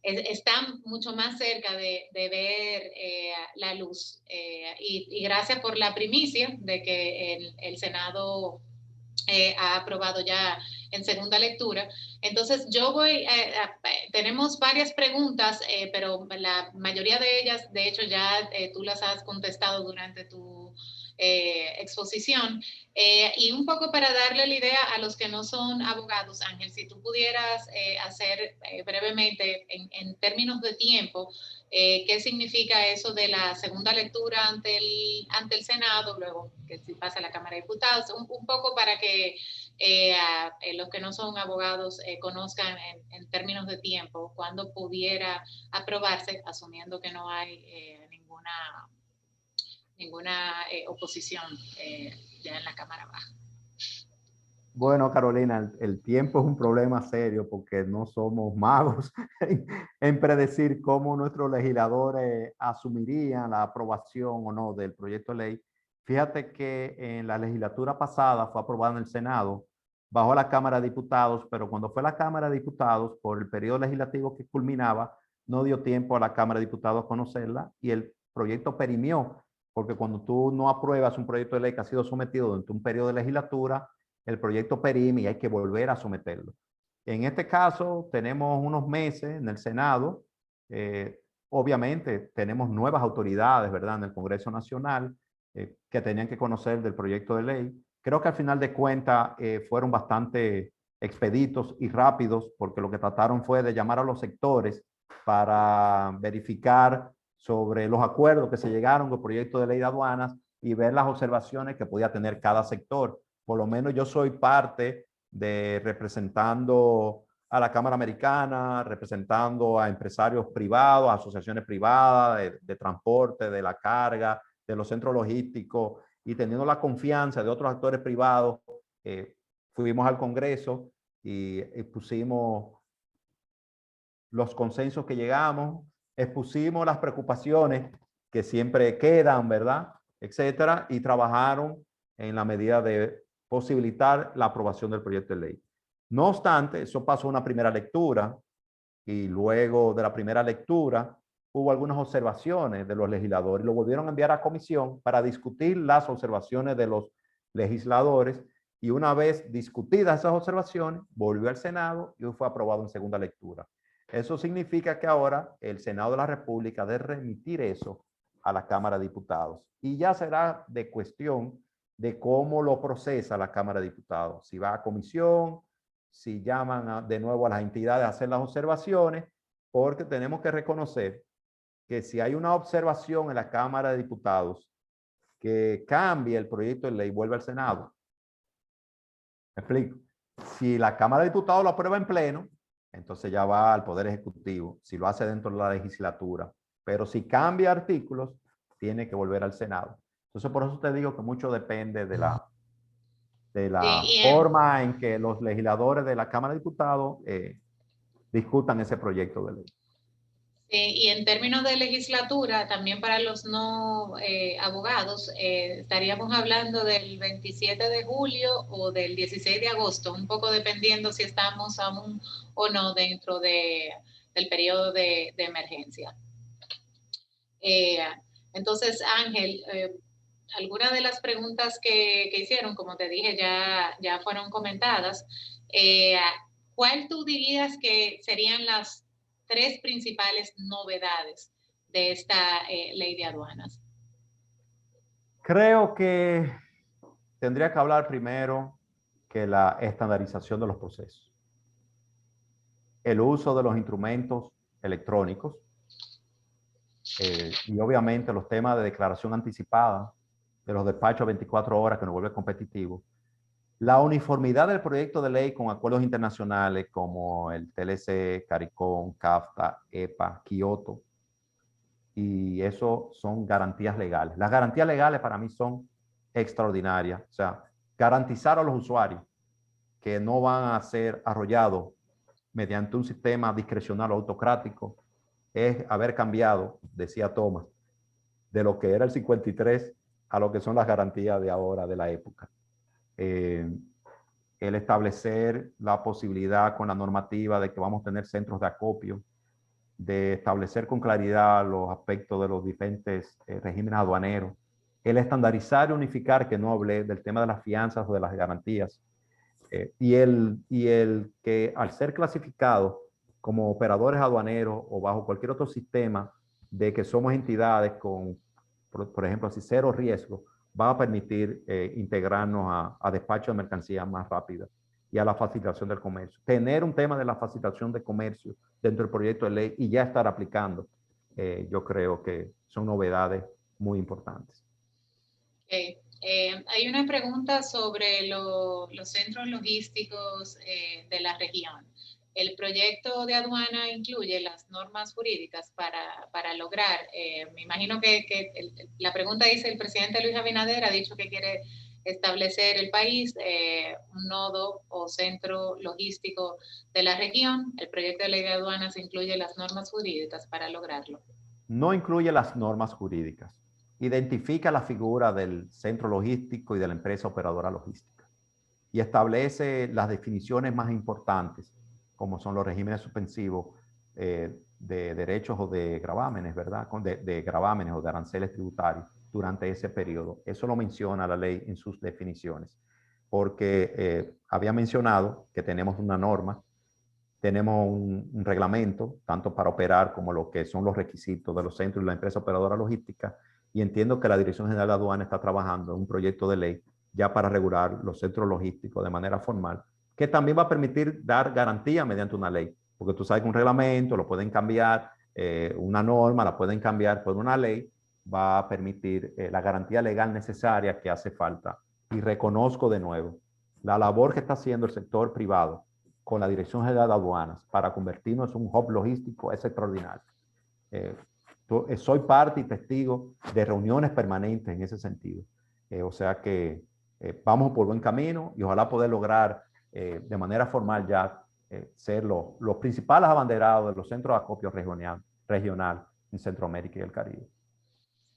B: están mucho más cerca de ver la luz. Y gracias por la primicia de que el Senado ha aprobado ya en segunda lectura. Entonces yo tenemos varias preguntas, pero la mayoría de ellas, de hecho, ya tú las has contestado durante tu exposición. Y un poco para darle la idea a los que no son abogados, Ángel, si tú pudieras hacer brevemente en términos de tiempo, ¿qué significa eso de la segunda lectura ante el Senado, luego que si pasa a la Cámara de Diputados? Un poco para que los que no son abogados conozcan en términos de tiempo cuándo pudiera aprobarse, asumiendo que no hay ninguna oposición ya en la Cámara Baja.
C: Bueno, Carolina, el tiempo es un problema serio porque no somos magos en predecir cómo nuestros legisladores asumirían la aprobación o no del proyecto de ley. Fíjate que en la legislatura pasada fue aprobado en el Senado, bajó la Cámara de Diputados, pero cuando fue la Cámara de Diputados, por el periodo legislativo que culminaba, no dio tiempo a la Cámara de Diputados a conocerla y el proyecto perimió, porque cuando tú no apruebas un proyecto de ley que ha sido sometido durante un periodo de legislatura, el proyecto perime y hay que volver a someterlo. En este caso, tenemos unos meses en el Senado. Obviamente, tenemos nuevas autoridades, ¿verdad?, en el Congreso Nacional que tenían que conocer del proyecto de ley. Creo que al final de cuentas fueron bastante expeditos y rápidos porque lo que trataron fue de llamar a los sectores para verificar sobre los acuerdos que se llegaron con el proyecto de ley de aduanas y ver las observaciones que podía tener cada sector. Por lo menos yo soy parte de representando a la Cámara Americana, representando a empresarios privados, a asociaciones privadas de transporte, de la carga, de los centros logísticos y teniendo la confianza de otros actores privados, fuimos al Congreso y pusimos los consensos que llegamos, expusimos las preocupaciones que siempre quedan, ¿verdad?, etcétera, y trabajaron en la medida de posibilitar la aprobación del proyecto de ley. No obstante, eso pasó una primera lectura y luego de la primera lectura hubo algunas observaciones de los legisladores y lo volvieron a enviar a comisión para discutir las observaciones de los legisladores y una vez discutidas esas observaciones, volvió al Senado y fue aprobado en segunda lectura. Eso significa que ahora el Senado de la República debe remitir eso a la Cámara de Diputados y ya será de cuestión de cómo lo procesa la Cámara de Diputados. Si va a comisión, si llaman de nuevo a las entidades a hacer las observaciones, porque tenemos que reconocer que si hay una observación en la Cámara de Diputados que cambie el proyecto de ley, vuelve al Senado. ¿Me explico? Si la Cámara de Diputados lo aprueba en pleno, entonces ya va al Poder Ejecutivo, si lo hace dentro de la legislatura. Pero si cambia artículos, tiene que volver al Senado. Entonces, por eso te digo que mucho depende de la forma en que los legisladores de la Cámara de Diputados discutan ese proyecto de ley.
B: Y en términos de legislatura, también para los no abogados, estaríamos hablando del 27 de julio o del 16 de agosto, un poco dependiendo si estamos aún o no dentro del periodo de emergencia. Entonces, Ángel, algunas de las preguntas que hicieron, como te dije, ya fueron comentadas. ¿Cuál tú dirías que serían las 3 principales novedades de esta ley de aduanas?
C: Creo que tendría que hablar primero que la estandarización de los procesos. El uso de los instrumentos electrónicos y obviamente los temas de declaración anticipada de los despachos 24 horas que nos vuelve competitivo. La uniformidad del proyecto de ley con acuerdos internacionales como el TLC, CARICOM, CAFTA, EPA, Kioto, y eso son garantías legales. Las garantías legales para mí son extraordinarias. O sea, garantizar a los usuarios que no van a ser arrollados mediante un sistema discrecional o autocrático es haber cambiado, decía Thomas, de lo que era el 53 a lo que son las garantías de ahora, de la época. El establecer la posibilidad con la normativa de que vamos a tener centros de acopio, de establecer con claridad los aspectos de los diferentes regímenes aduaneros, el estandarizar y unificar, que no hablé del tema de las fianzas o de las garantías, y el que al ser clasificados como operadores aduaneros o bajo cualquier otro sistema de que somos entidades con, por ejemplo, así cero riesgo, va a permitir integrarnos a despacho de mercancías más rápidas y a la facilitación del comercio. Tener un tema de la facilitación de comercio dentro del proyecto de ley y ya estar aplicando, yo creo que son novedades muy importantes.
B: Okay. Hay una pregunta sobre los centros logísticos de la región. ¿El proyecto de aduana incluye las normas jurídicas para lograr? Me imagino que la pregunta dice, el presidente Luis Abinader ha dicho que quiere establecer el país un nodo o centro logístico de la región. ¿El proyecto de ley de aduanas incluye las normas jurídicas para lograrlo?
C: No incluye las normas jurídicas. Identifica la figura del centro logístico y de la empresa operadora logística y establece las definiciones más importantes, como son los regímenes suspensivos de derechos o de gravámenes, ¿verdad? De gravámenes o de aranceles tributarios durante ese periodo. Eso lo menciona la ley en sus definiciones, porque había mencionado que tenemos una norma, tenemos un reglamento, tanto para operar como lo que son los requisitos de los centros y la empresa operadora logística, y entiendo que la Dirección General de Aduanas está trabajando en un proyecto de ley ya para regular los centros logísticos de manera formal, que también va a permitir dar garantía mediante una ley, porque tú sabes que un reglamento lo pueden cambiar, una norma la pueden cambiar por una ley, va a permitir la garantía legal necesaria que hace falta. Y reconozco de nuevo la labor que está haciendo el sector privado con la Dirección General de Aduanas para convertirnos en un hub logístico es extraordinario. Soy parte y testigo de reuniones permanentes en ese sentido. O sea que vamos por buen camino y ojalá poder lograr de manera formal ya ser los principales abanderados de los centros de acopio regional en Centroamérica y el Caribe.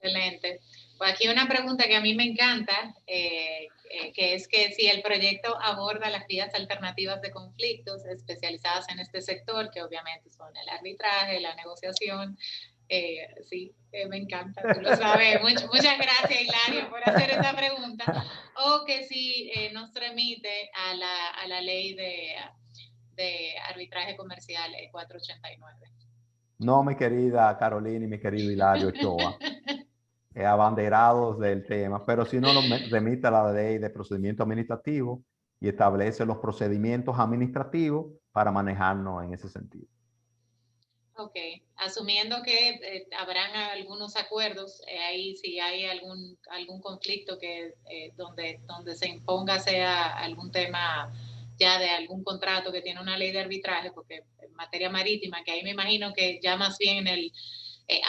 B: Excelente. Pues aquí una pregunta que a mí me encanta, que es que si el proyecto aborda las vías alternativas de conflictos especializadas en este sector, que obviamente son el arbitraje, la negociación. Sí, me encanta, tú lo sabes. Muchas gracias, Hilario, por hacer esa pregunta. O que si nos remite a la ley de arbitraje comercial 489.
C: No, mi querida Carolina y mi querido Hilario Ochoa, abanderados del tema, pero si no nos remite a la ley de procedimiento administrativo y establece los procedimientos administrativos para manejarnos en ese sentido.
B: Ok, asumiendo que habrán algunos acuerdos, ahí si hay algún conflicto que donde se imponga sea algún tema ya de algún contrato que tiene una ley de arbitraje, porque en materia marítima, que ahí me imagino que ya más bien en el,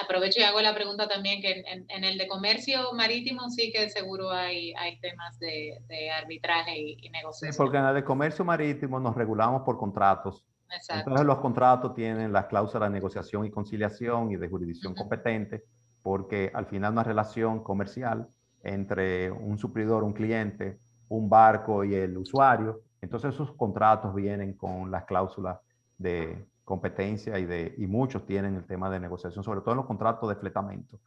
B: aprovecho y hago la pregunta también, que en el de comercio marítimo sí que seguro hay temas de arbitraje y negociación.
C: Sí, porque en el de comercio marítimo nos regulamos por contratos. Exacto. Entonces los contratos tienen las cláusulas de negociación y conciliación y de jurisdicción competente, porque al final una relación comercial entre un suplidor, un cliente, un barco y el usuario, entonces esos contratos vienen con las cláusulas de competencia y muchos tienen el tema de negociación, sobre todo en los contratos de fletamento,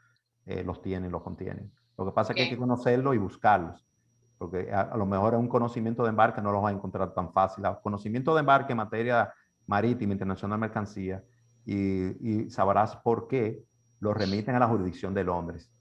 C: los contienen. Lo que pasa es que hay que conocerlos y buscarlos, porque a lo mejor un conocimiento de embarque no lo vas a encontrar tan fácil. Conocimiento de embarque en materia marítima, internacional, mercancía, y sabrás por qué lo remiten a la jurisdicción de Londres.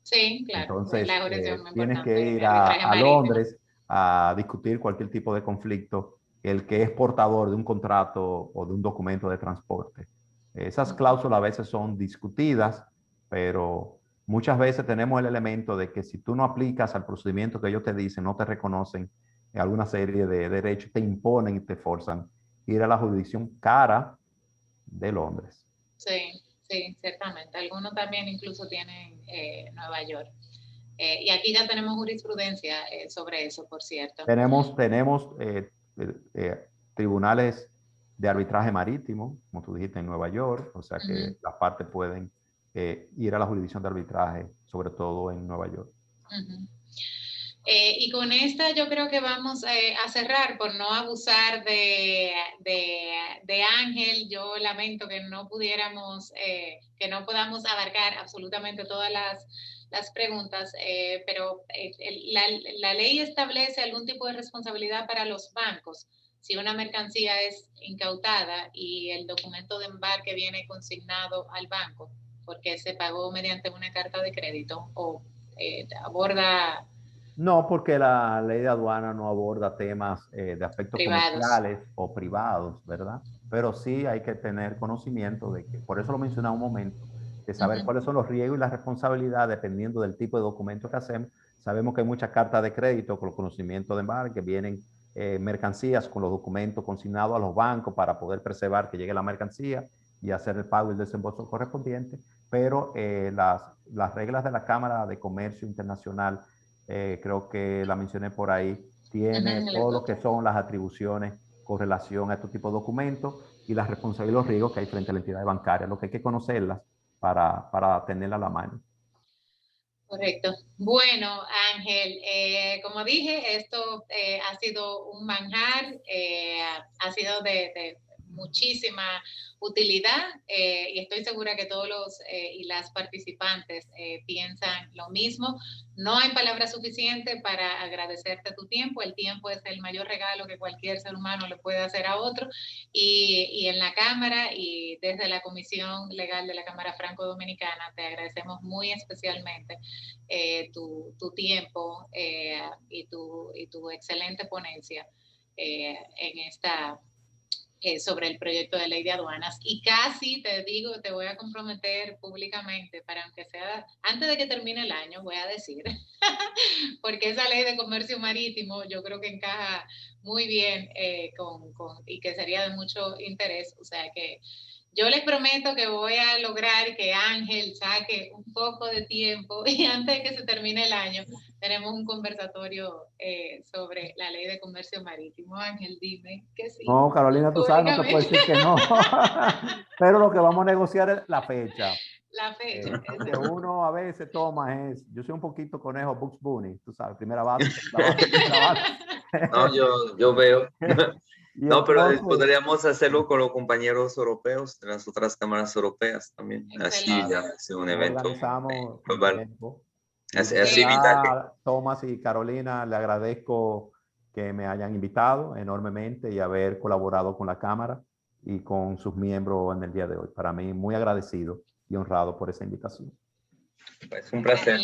B: Sí, claro.
C: Entonces,
B: la jurisdicción
C: tienes que ir a Londres a discutir cualquier tipo de conflicto, el que es portador de un contrato o de un documento de transporte. Esas cláusulas a veces son discutidas, pero muchas veces tenemos el elemento de que si tú no aplicas al procedimiento que ellos te dicen, no te reconocen alguna serie de derechos, te imponen y te forzan ir a la jurisdicción cara de Londres.
B: Sí, sí, ciertamente. Algunos también incluso tienen Nueva York. Y aquí ya tenemos jurisprudencia sobre eso, por cierto.
C: Tenemos tribunales de arbitraje marítimo, como tú dijiste, en Nueva York, o sea que las partes pueden ir a la jurisdicción de arbitraje, sobre todo en Nueva York.
B: Ujú. Y con esta yo creo que vamos a cerrar por no abusar de Ángel. Yo lamento que no pudiéramos, que no podamos abarcar absolutamente todas las preguntas, pero la ley establece algún tipo de responsabilidad para los bancos si una mercancía es incautada y el documento de embarque viene consignado al banco porque se pagó mediante una carta de crédito o aborda
C: No, porque la ley de aduana no aborda temas de aspectos
B: privados.
C: comerciales o privados, ¿verdad? Pero sí hay que tener conocimiento de que, por eso lo mencionaba un momento, de saber
B: Uh-huh.
C: cuáles son los riesgos y la responsabilidad dependiendo del tipo de documento que hacemos. Sabemos que hay muchas cartas de crédito con los conocimientos de embarque, vienen mercancías con los documentos consignados a los bancos para poder preservar que llegue la mercancía y hacer el pago y el desembolso correspondiente, pero las reglas de la Cámara de Comercio Internacional, creo que la mencioné por ahí, tiene
B: Uh-huh,
C: todo lo que son las atribuciones con relación a estos tipos de documentos y las responsabilidades y los riesgos que hay frente a la entidad bancaria, lo que hay que conocerlas para tenerla a la mano.
B: correcto. Bueno, Ángel, como dije, esto ha sido un manjar, ha sido de muchísima utilidad y estoy segura que todos los y las participantes piensan lo mismo. No hay palabras suficientes para agradecerte tu tiempo. El tiempo es el mayor regalo que cualquier ser humano le puede hacer a otro y en la Cámara y desde la Comisión Legal de la Cámara Franco-Dominicana te agradecemos muy especialmente tu tiempo y tu excelente ponencia en esta sobre el proyecto de ley de aduanas. Y casi te digo, te voy a comprometer públicamente para aunque sea antes de que termine el año, voy a decir, porque esa ley de comercio marítimo yo creo que encaja muy bien y que sería de mucho interés. O sea que yo les prometo que voy a lograr que Ángel saque un poco de tiempo y antes de que se termine el año tenemos un conversatorio sobre la ley de comercio marítimo. Ángel, dime que sí.
C: No, Carolina, tú sabes, no te puedo decir que no. Pero lo que vamos a negociar es la fecha.
B: La fecha.
C: Que uno a veces toma es, yo soy un poquito conejo Bugs Bunny, tú sabes, primera base, segunda base, tercera base.
A: No, yo veo.
C: Y
A: No, pero
C: entonces,
A: podríamos hacerlo con los compañeros europeos, de las otras cámaras europeas también. Así
B: Excelente.
A: ya hace un
C: nos
A: evento
C: organizamos con
A: global.
C: tiempo. Y de
A: Así evitar que...
C: verdad, Tomás y Carolina, le agradezco que me hayan invitado enormemente y haber colaborado con la Cámara y con sus miembros en el día de hoy. Para mí, muy agradecido y honrado por esa invitación.
A: Es un placer.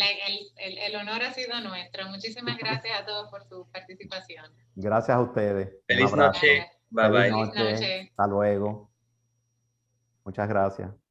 B: El honor ha sido nuestro. Muchísimas gracias a todos por su participación.
C: Gracias a ustedes.
A: Feliz
C: Un abrazo.
A: noche. Bye
C: Feliz
A: bye.
B: Feliz
C: noche.
B: noche.
C: Hasta luego. Muchas gracias.